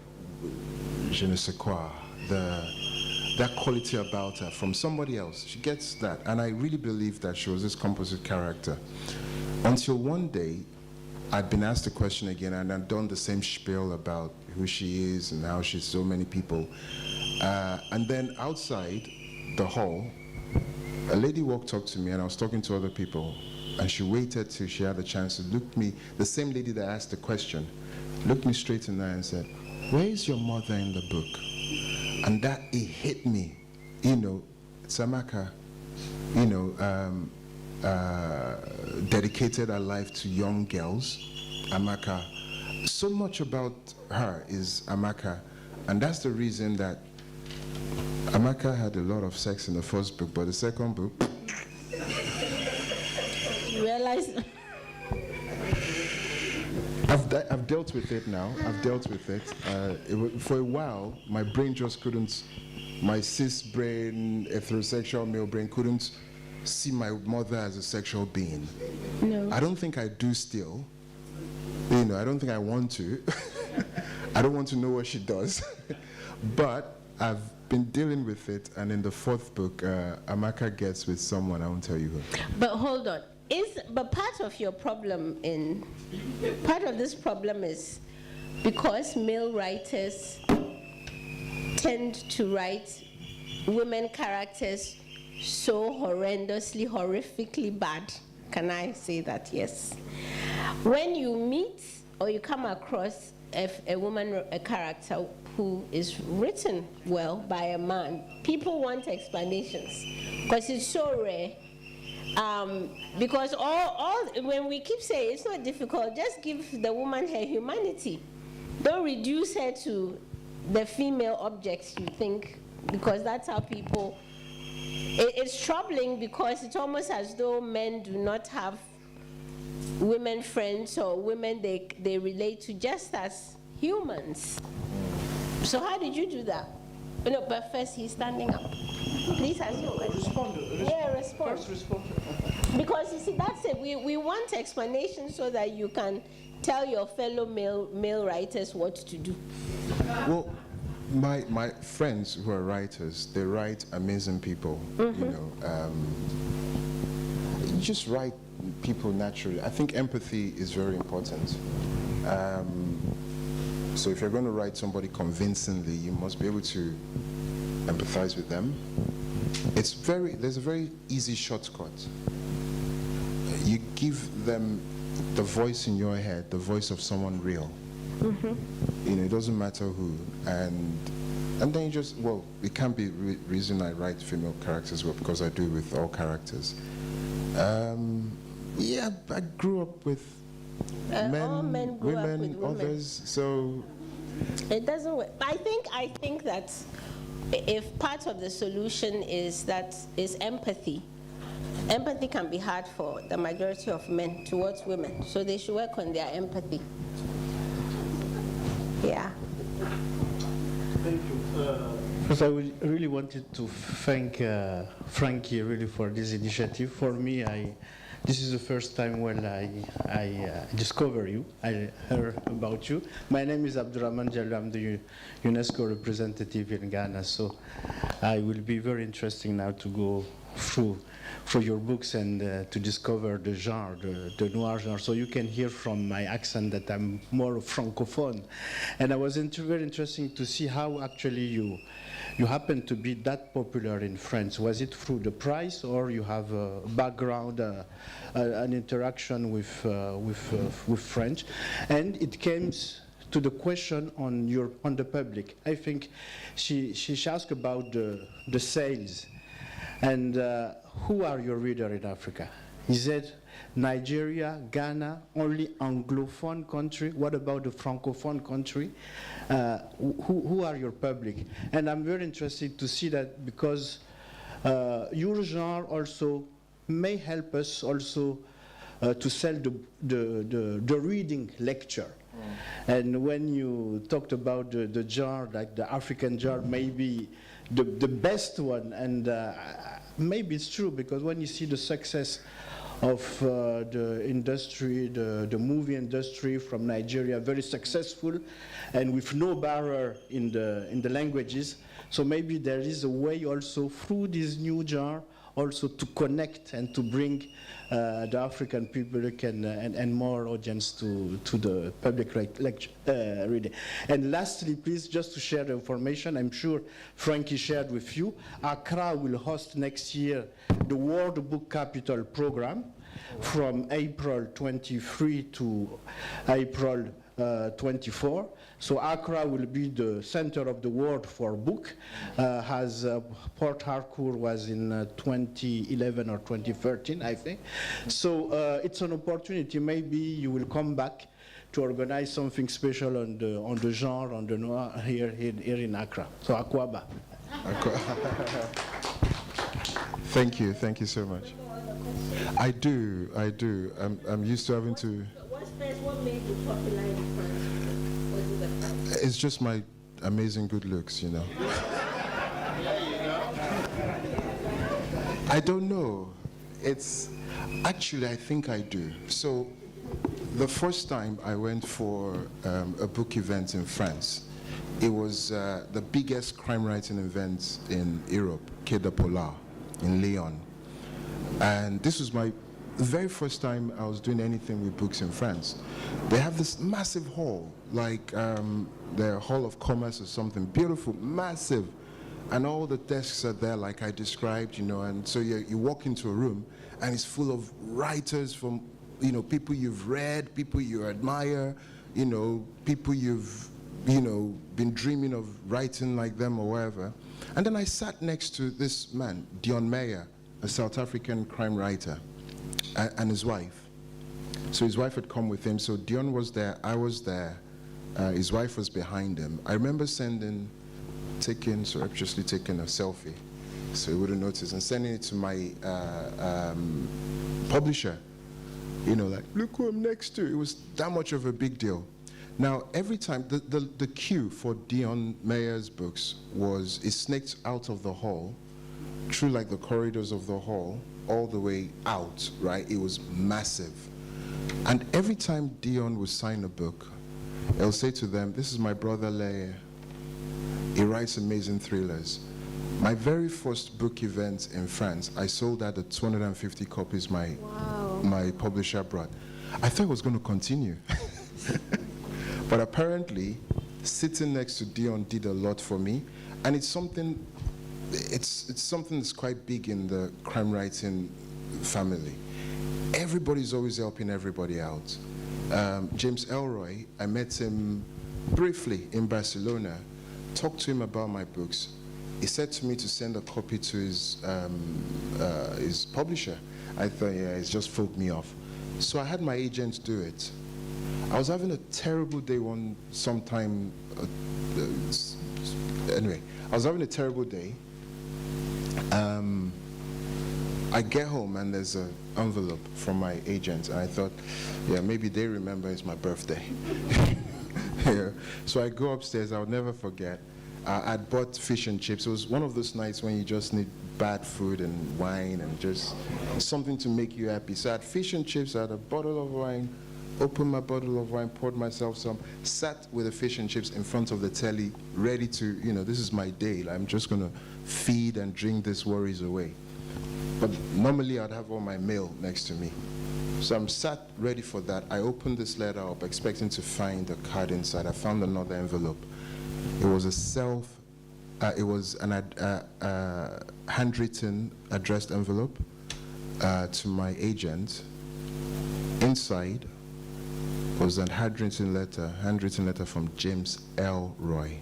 S4: je ne sais quoi, that quality about her from somebody else. She gets that. And I really believed that she was this composite character. Until one day, I'd been asked the question again, and I'd done the same spiel about who she is and how she's so many people. And then outside the hall, a lady walked up to me, and I was talking to other people, and she waited till she had a chance to look me, the same lady that asked the question, looked me straight in the eye and said, where is your mother in the book? And that, it hit me. Amaka, dedicated her life to young girls. Amaka, so much about her is Amaka. And that's the reason that Amaka had a lot of sex in the first book, but the second book...
S5: You realize...
S4: I've dealt with it now. I've dealt with it. For a while, my brain just couldn't, my cis brain, heterosexual male brain couldn't see my mother as a sexual being.
S5: No.
S4: I don't think I do still. I don't think I want to. I don't want to know what she does. But I've been dealing with it, and in the fourth book, Amaka gets with someone, I won't tell you who.
S5: But hold on. But part of your problem part of this problem is because male writers tend to write women characters so horrendously, horrifically bad. Can I say that? Yes. When you meet or you come across a woman, a character who is written well by a man, people want explanations because it's so rare. Because when we keep saying it's not difficult, just give the woman her humanity. Don't reduce her to the female objects you think, because that's how people... It's troubling because it's almost as though men do not have women friends or women they relate to just as humans. So how did you do that? But first he's standing up. Please ask your question.
S7: Respond.
S5: Yeah, respond.
S7: First respond.
S5: Because you see, that's it. We want explanation so that you can tell your fellow male writers what to do.
S4: Well, my friends who are writers, they write amazing people. You know, you just write people naturally. I think empathy is very important. So if you're going to write somebody convincingly, you must be able to empathize with them. There's a very easy shortcut. You give them the voice in your head, the voice of someone real. You know, it doesn't matter who. And then you just, well, it can't be reason I write female characters well, because I do with all characters. Yeah, I grew up with
S5: all men grew up with women.
S4: Others, so
S5: it doesn't work. I think that if part of the solution is empathy. Empathy can be hard for the majority of men towards women, so they should work on their empathy. Yeah.
S7: Thank you.
S8: Because I really wanted to thank Frankie really for this initiative. For me, this is the first time when I discover you. I heard about you. My name is Abdurrahman Jallo. I'm the UNESCO representative in Ghana. So I will be very interesting now to go through your books and to discover the genre, the noir genre. So you can hear from my accent that I'm more francophone. And I was very interesting to see how actually you happen to be that popular in France. Was it through the prize, or you have a background, an interaction with French? And it came to the question on the public. I think she asked about the sales. And who are your readers in Africa? Is it Nigeria, Ghana, only Anglophone country? What about the Francophone country? Who are your public? And I'm very interested to see that, because your genre also may help us also to sell the reading lecture. And when you talked about the genre, like the African genre, maybe the best one, and maybe it's true, because when you see the success of the industry, the movie industry from Nigeria, very successful, and with no barrier in the languages, so maybe there is a way also through this new genre also to connect and to bring the African people and more audience to the public reading. And lastly, please, just to share the information, I'm sure Frankie shared with you, Accra will host next year the World Book Capital program from April 23 to April 24. So Accra will be the center of the world for book, as Port Harcourt was in 2011 or 2013, I think. So it's an opportunity. Maybe you will come back to organize something special on the genre, on the noir here in Accra. So Akwaba.
S4: Thank you so much. I do. I'm used to having to.
S5: What made you popular in France? Was it the price?
S4: It's just my amazing good looks, you know. I don't know. It's actually, I think I do. So the first time I went for a book event in France, it was the biggest crime writing event in Europe, Quai de Polar in Lyon. And this was my very first time I was doing anything with books in France. They have this massive hall, like the Hall of Commerce or something, beautiful, massive. And all the desks are there like I described, you know, and so you walk into a room and it's full of writers from, you know, people you've read, people you admire, you know, people you've, you know, been dreaming of writing like them or whatever. And then I sat next to this man, Dion Meyer, a South African crime writer, and his wife. So his wife had come with him. So Dion was there, I was there, his wife was behind him. I remember surreptitiously taking a selfie, so he wouldn't notice, and sending it to my publisher. You know, like, look who I'm next to. It was that much of a big deal. Now, every time, the queue for Dion Meyer's books it snaked out of the hall through like the corridors of the hall, all the way out, right? It was massive. And every time Dion would sign a book, he'll say to them, this is my brother Leye. He writes amazing thrillers. My very first book event in France, I sold out the 250 copies my publisher brought. I thought it was going to continue. But apparently, sitting next to Dion did a lot for me. And it's something that's quite big in the crime writing family. Everybody's always helping everybody out. James Elroy, I met him briefly in Barcelona, talked to him about my books. He said to me to send a copy to his publisher. I thought, yeah, he's just fooled me off. So I had my agent do it. I was having a terrible day anyway, I was having a terrible day. I get home and there's an envelope from my agent, and I thought, yeah, maybe they remember it's my birthday. Yeah. So I go upstairs, I'll never forget. I'd bought fish and chips. It was one of those nights when you just need bad food and wine and just something to make you happy. So I had fish and chips, I had a bottle of wine, opened my bottle of wine, poured myself some, sat with the fish and chips in front of the telly, ready to, this is my day. I'm just going to feed and drink these worries away. But normally I'd have all my mail next to me. So I'm sat ready for that. I opened this letter up, expecting to find a card inside. I found another envelope. It was an handwritten, addressed envelope to my agent. Inside was a handwritten letter from James Elroy.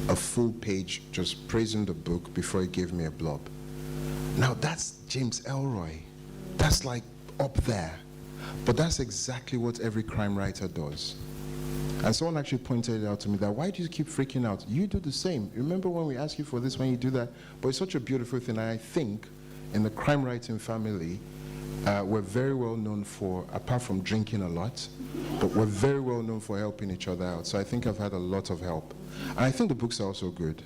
S4: A full page just praising the book before he gave me a blurb. Now that's James Elroy. That's like up there. But that's exactly what every crime writer does. And someone actually pointed it out to me that, why do you keep freaking out? You do the same. Remember when we ask you for this, when you do that? But it's such a beautiful thing. And I think in the crime writing family, we're very well known for, apart from drinking a lot, but we're very well known for helping each other out. So I think I've had a lot of help. And I think the books are also good.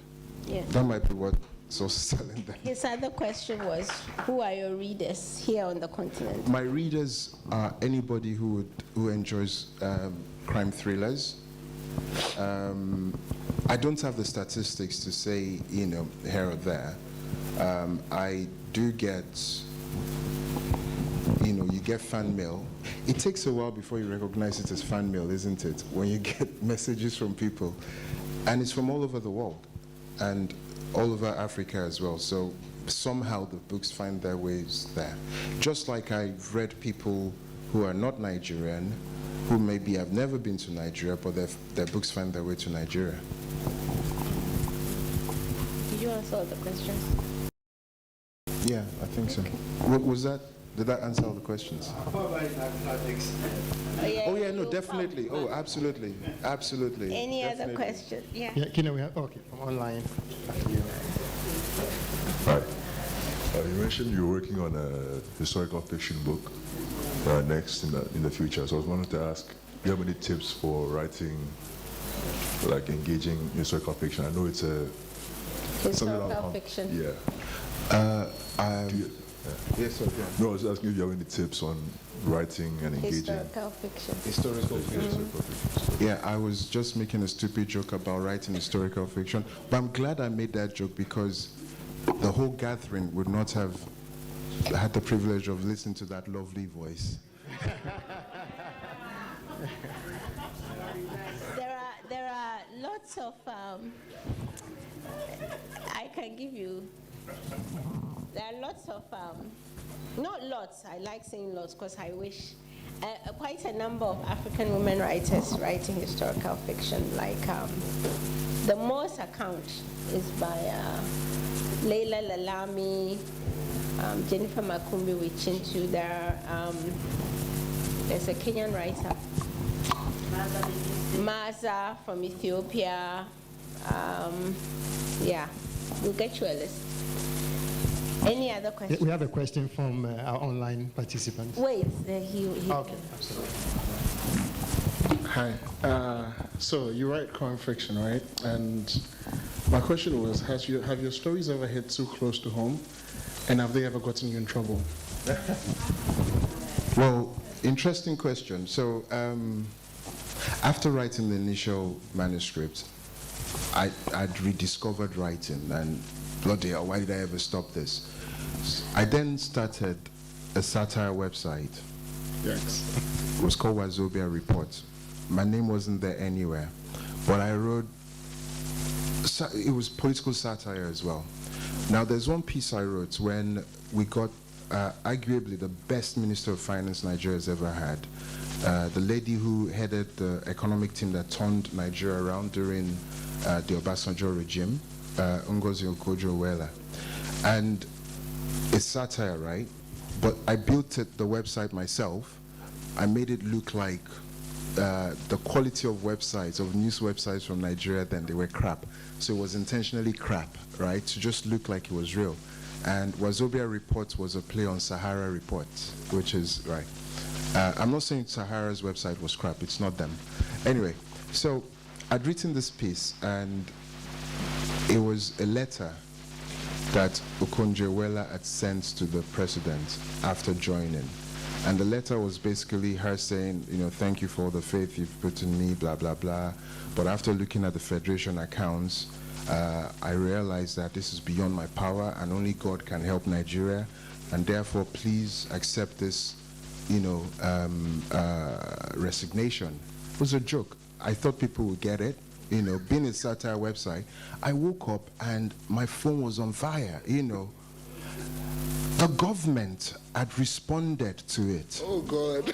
S5: Yeah.
S4: That might be what's also selling them.
S5: His other question was, who are your readers here on the continent?
S4: My readers are anybody who enjoys crime thrillers. I don't have the statistics to say, here or there. I do get, you get fan mail. It takes a while before you recognize it as fan mail, isn't it? When you get messages from people. And it's from all over the world and all over Africa as well. So somehow the books find their ways there. Just like I've read people who are not Nigerian, who maybe have never been to Nigeria, but their books find their way to Nigeria.
S5: Did you answer all the questions?
S4: Yeah, I think so. Did that answer all the questions? Oh yeah, no, definitely. Oh, absolutely. Absolutely.
S5: Any other question? Yeah.
S3: Yeah, we have, okay, from online.
S9: Right. You mentioned you're working on a historical fiction book next in the future. So I was wanting to ask, do you have any tips for writing, like engaging historical fiction? I know it's a
S5: Historical fiction.
S9: Yeah.
S4: Yes, sir. Yeah.
S9: No, I was asking if you have any tips on writing and engaging.
S5: Historical fiction.
S4: Historical fiction. Yeah, I was just making a stupid joke about writing historical fiction, but I'm glad I made that joke because the whole gathering would not have had the privilege of listening to that lovely voice.
S5: There are lots of, I can give you, there are lots of, not lots, I like saying lots because I wish, quite a number of African women writers writing historical fiction, like the most account is by Leila Lalami, Jennifer Makumbi Wichintu. There's a Kenyan writer, Maza from Ethiopia. Yeah, we'll get you a list. Any other questions?
S3: We have a question from our online participants.
S5: Wait,
S3: Okay, absolutely.
S10: Hi. So you write crime fiction, right? And My question was, have your stories ever hit too close to home, and have they ever gotten you in trouble?
S4: Well, interesting question. So, after writing the initial manuscript, I'd rediscovered writing, and bloody hell, why did I ever stop this? I then started a satire website.
S10: Yes.
S4: It was called Wazobia Report. My name wasn't there anywhere, but I wrote, it was political satire as well. Now, there's one piece I wrote when we got arguably the best Minister of Finance Nigeria's ever had. The lady who headed the economic team that turned Nigeria around during the Obasanjo regime, Ngozi Okonjo-Iweala. And it's satire, right? But I built the website myself. I made it look like the quality of websites, of news websites from Nigeria then, they were crap. So it was intentionally crap, right? To just look like it was real. And Wazobia Reports was a play on Sahara Reports, which is, right. I'm not saying Sahara's website was crap, it's not them. Anyway, so I'd written this piece, and it was a letter that Okonjo-Iweala had sent to the president after joining. And the letter was basically her saying, you know, thank you for all the faith you've put in me, blah, blah, blah. But after looking at the Federation accounts, I realized that this is beyond my power and only God can help Nigeria. And therefore, please accept this, you know, resignation. It was a joke. I thought people would get it. You know, being a satire website, I woke up and my phone was on fire, you know. The government had responded to it.
S10: Oh, God.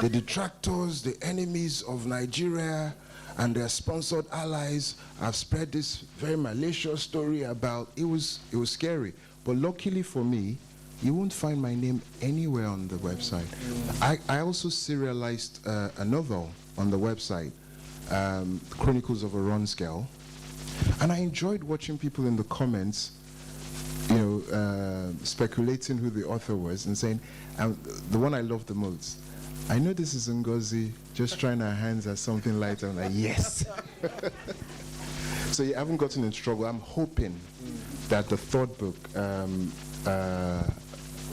S4: The detractors, the enemies of Nigeria, and their sponsored allies have spread this very malicious story about, it was scary. But luckily for me, you won't find my name anywhere on the website. I also serialized a novel on the website, Chronicles of a Ron's Girl, and I enjoyed watching people in the comments, you know, speculating who the author was and saying, the one I loved the most, I know this is Ngozi just trying her hands at something light. I'm like, yes. So you haven't gotten in trouble. I'm hoping that the third book,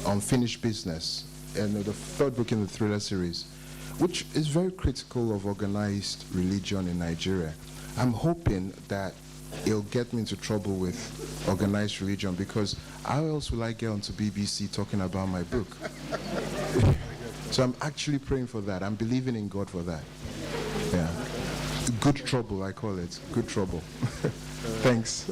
S4: Unfinished Business, and the third book in the thriller series, which is very critical of organized religion in Nigeria, I'm hoping that it'll get me into trouble with organized religion, because how else will I get onto BBC talking about my book? So I'm actually praying for that. I'm believing in God for that. Yeah. Good trouble, I call it. Good trouble. Thanks.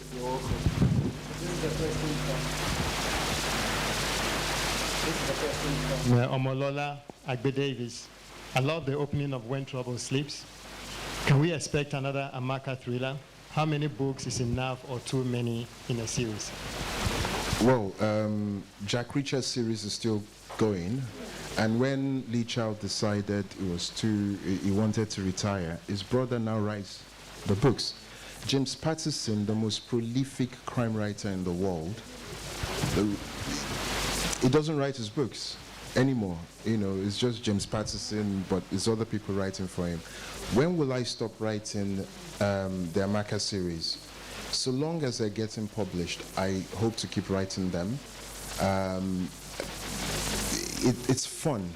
S3: Omolola Agbe Davis, I love the opening of When Trouble Sleeps. Can we expect another Amaka thriller? How many books is enough or too many in a series?
S4: Well, Jack Reacher's series is still going. And when Lee Child decided he wanted to retire, his brother now writes the books. James Patterson, the most prolific crime writer in the world, he doesn't write his books anymore. You know, it's just James Patterson, but it's other people writing for him. When will I stop writing the Amaka series? So long as they're getting published, I hope to keep writing them. It's fun.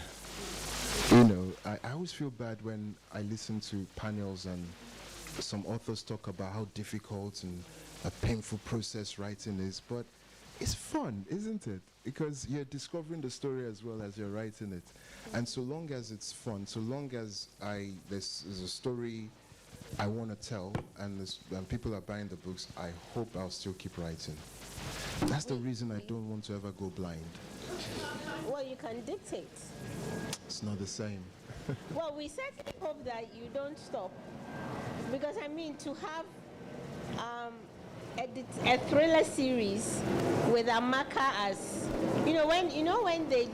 S4: You know, I always feel bad when I listen to panels and some authors talk about how difficult and a painful process writing is, but it's fun, isn't it? Because you're discovering the story as well as you're writing it. And so long as it's fun, so long as there's a story I want to tell and people are buying the books, I hope I'll still keep writing. That's the reason I don't want to ever go blind.
S5: Well, you can dictate.
S4: It's not the same.
S5: Well, we certainly hope that you don't stop. Because, I mean, to have a thriller series with Amaka as, when they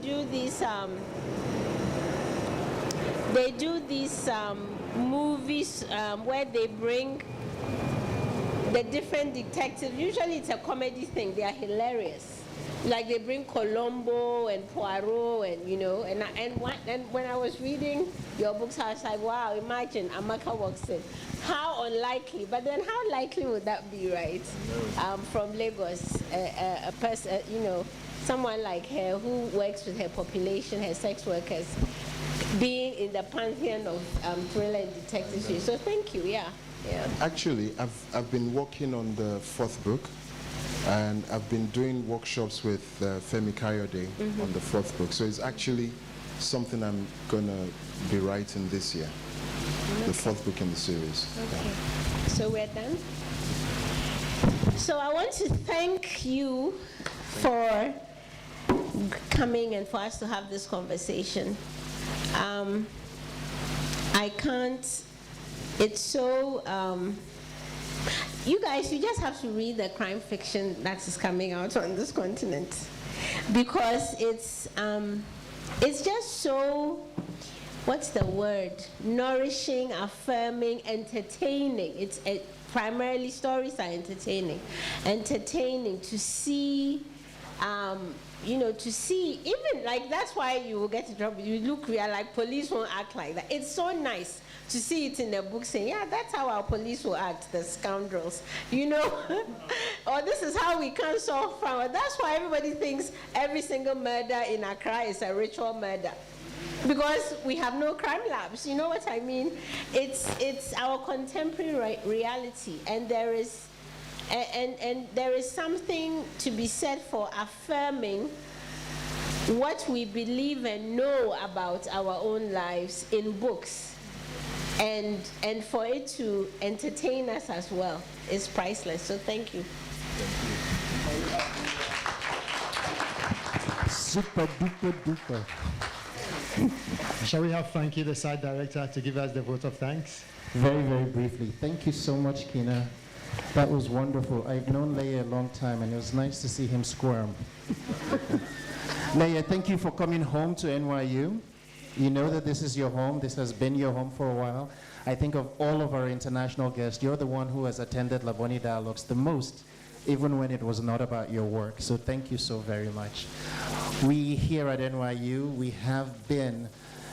S5: do these movies where they bring the different detectives, usually it's a comedy thing, they are hilarious. Like they bring Colombo and Poirot and, you know, and when I was reading your books, I was like, wow, imagine Amaka walks in. How unlikely, but then how likely would that be, right? From Lagos, a person, you know, someone like her who works with her population, her sex workers, being in the pantheon of thriller and detective. So thank you, yeah.
S4: Actually, I've been working on the 4th book, and I've been doing workshops with Femi Kayode on the 4th book. So it's actually something I'm gonna be writing this year, the 4th book in the series.
S5: Okay, so we're done. So I want to thank you for coming and for us to have this conversation. I can't, it's so, you guys, you just have to read the crime fiction that is coming out on this continent, because it's just so, what's the word? Nourishing, affirming, entertaining. It's primarily stories are entertaining. Entertaining to see, you know, to see, even like, that's why you will get in trouble. You look real, like police won't act like that. It's so nice to see it in the book saying, yeah, that's how our police will act, the scoundrels, you know? Or this is how we can solve crime. That's why everybody thinks every single murder in Accra is a ritual murder, because we have no crime labs. You know what I mean? It's our contemporary reality, and there is something to be said for affirming what we believe and know about our own lives in books, and for it to entertain us as well is priceless. So thank you.
S3: Super duper duper. Shall we have Frankie, the site director, to give us the vote of thanks?
S11: Very, very briefly. Thank you so much, Kina. That was wonderful. I've known Leye a long time, and it was nice to see him squirm. Leye, thank you for coming home to NYU. You know that this is your home. This has been your home for a while. I think of all of our international guests, you're the one who has attended Labone Dialogues the most, even when it was not about your work. So thank you so very much. We here at NYU, we have been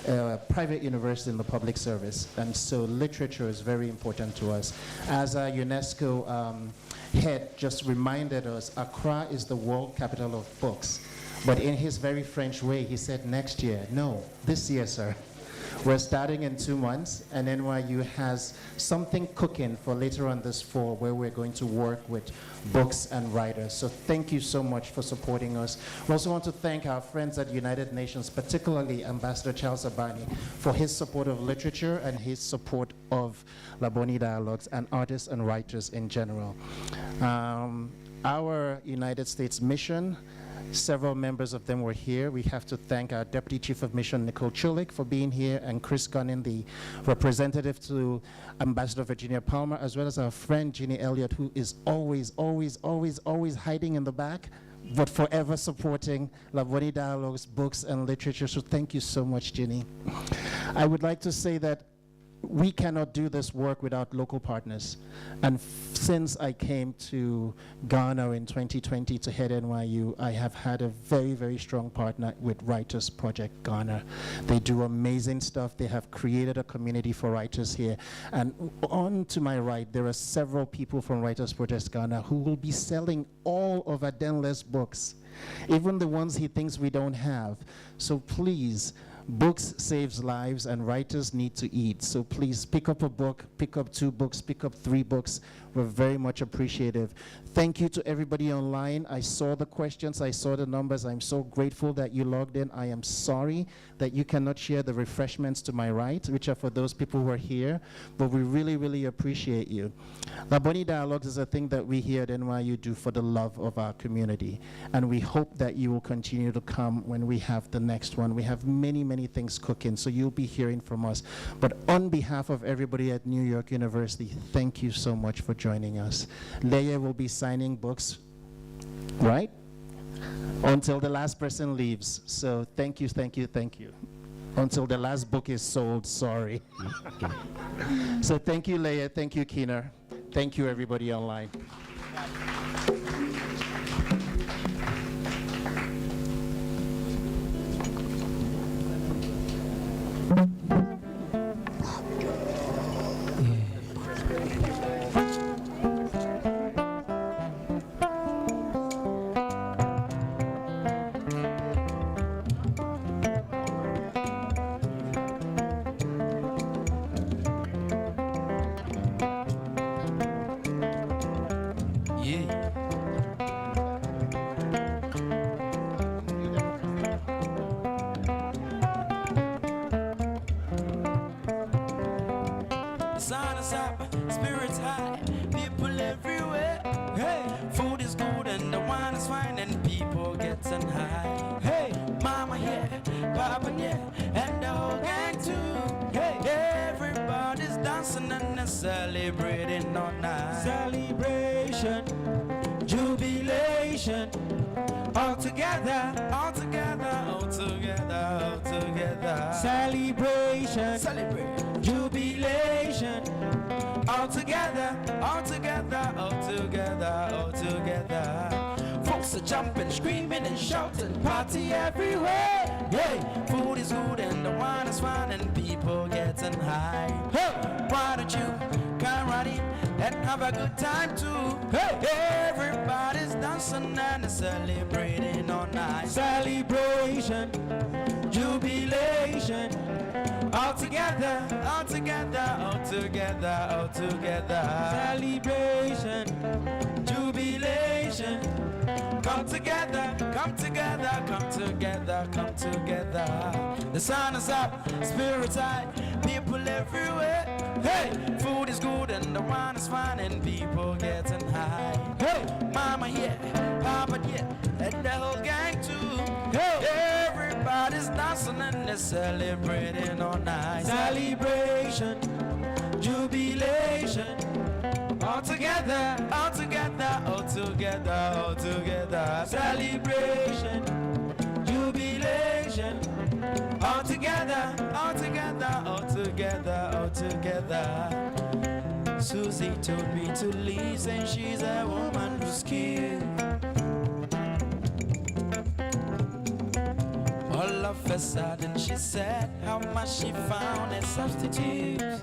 S11: a private university in the public service, and so literature is very important to us. As our UNESCO head just reminded us, Accra is the world capital of books. But in his very French way, he said next year. No, this year, sir. We're starting in 2 months, and NYU has something cooking for later on this fall, where we're going to work with books and writers. So thank you so much for supporting us. We also want to thank our friends at United Nations, particularly Ambassador Charles Abani, for his support of literature and his support of Labone Dialogues and artists and writers in general. Our United States mission, several members of them were here. We have to thank our Deputy Chief of Mission, Nicole Chulik, for being here, and Chris Gunning, the representative to Ambassador Virginia Palmer, as well as our friend Jeannie Elliott, who is always hiding in the back, but forever supporting Labone Dialogues, books and literature. So thank you so much, Jeannie. I would like to say that we cannot do this work without local partners. And since I came to Ghana in 2020 to head NYU, I have had a very, very strong partner with Writers Project Ghana. They do amazing stuff. They have created a community for writers here. And on to my right, there are several people from Writers Project Ghana who will be selling all of Adenle's books, even the ones he thinks we don't have. So please, books saves lives, and writers need to eat. So please pick up a book, pick up 2 books, pick up 3 books. We're very much appreciative. Thank you to everybody online. I saw the questions, I saw the numbers. I'm so grateful that you logged in. I am sorry that you cannot share the refreshments to my right, which are for those people who are here, but we really, really appreciate you. Labone Dialogues is a thing that we here at NYU do for the love of our community, and we hope that you will continue to come when we have the next one. We have many, many things cooking, so you'll be hearing from us. But on behalf of everybody at New York University, thank you so much for joining us. Leye will be signing books, right? Until the last person leaves. So thank you, thank you, thank you. Until the last book is sold, sorry. So thank you, Leye, thank you, Keener. Thank you, everybody online.
S1: The sun is up, spirits high, people everywhere. Hey, food is good and the wine is fine and people getting high. Hey, mama here, papa here, and the whole gang too. Hey, everybody's dancing and they're celebrating all night. Celebration, jubilation, all together, all together, all together, all together. Celebration, celebrate, jubilation, all together, all together, all together, all together. Folks are jumping, screaming and shouting, party everywhere. Hey, food is good and the wine is fine and people getting high. Hey, why don't you come right in and have a good time too? Hey, everybody's dancing and celebrating all night. Celebration, jubilation, all together, all together, all together, all together. Celebration, jubilation, come together, come together, come together, come together. The sun is up, spirits high, people everywhere. Hey, food is good and the wine is fine and people getting high. Hey, mama here, papa here, and the whole gang too. Hey, everybody's dancing and they're celebrating all night. Celebration, jubilation, all together, all together, all together, all together. Celebration, jubilation, all together, all together, all together, all together. Susie told me to leave, saying she's a woman who's skilled. All of a sudden she said how much she found in substitutes.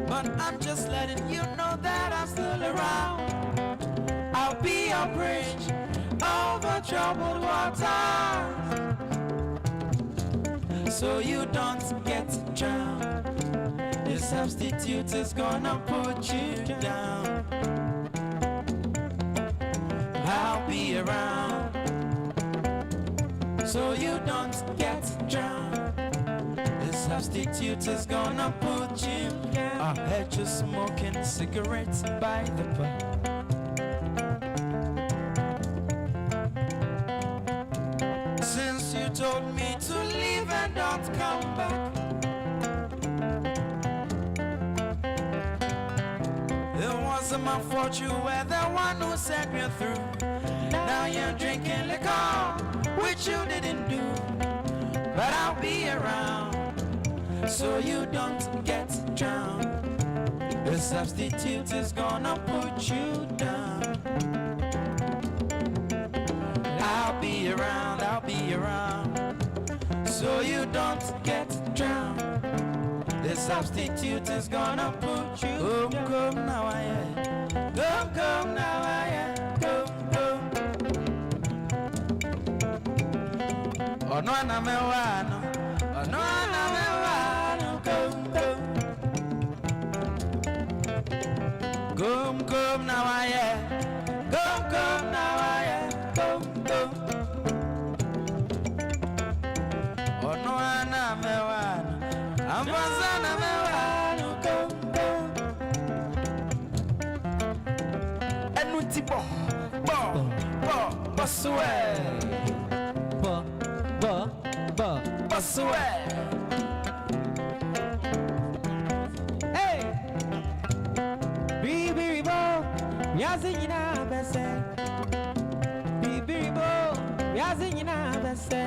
S1: But I'm just letting you know that I'm still around. I'll be your bridge over troubled waters, so you don't get drowned. The substitute is gonna put you down. I'll be around, so you don't get drowned. The substitute is gonna put you down. I heard you smoking cigarettes by the bar. Since you told me to leave and don't come back, it wasn't my fault, you were the one who set me through. Now you're drinking liquor, which you didn't do. But I'll be around, so you don't get drowned. The substitute is gonna put you down. I'll be around, so you don't get drowned. The substitute is gonna put you down. Come now, I am. Come now, I am. Come. Oh no, I'm a one. Oh no, I'm a one. Come now, I am. Come now, I am. Come. Oh no, I'm a one. I'm a son of a one. Come. And with the bus away. Bus away. Hey, Bibi Bo, Yazina Besse. Bibi Bo, Yazina Besse.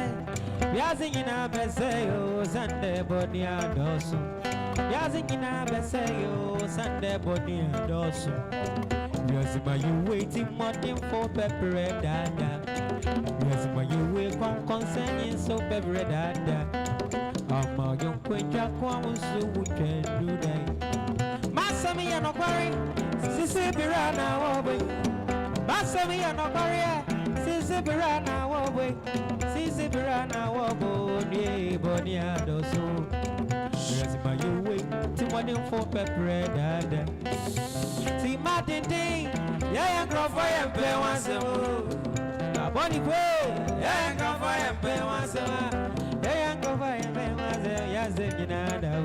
S1: Yazina Besse, oh, Sunday Bonia Dosso. Yazina Besse, oh, Sunday Bonia Dosso. Yazima, you waiting morning for pepper dada. Yazima, you wait on concerning so pepper dada. I'm young queen Jack, one so we can do that. Massami and Aquari, Sissy Pirana, away. Massami and Aquaria, Sissy Pirana, away. Sissy Pirana, away, Bonia Dosso. Yazima, you wait.
S2: to money for pepper dada. See Martin Ding, yeah, go for and pay once a more. Bonnie Quay, yeah, go for and pay once a more. Yeah, go for and pay once a more.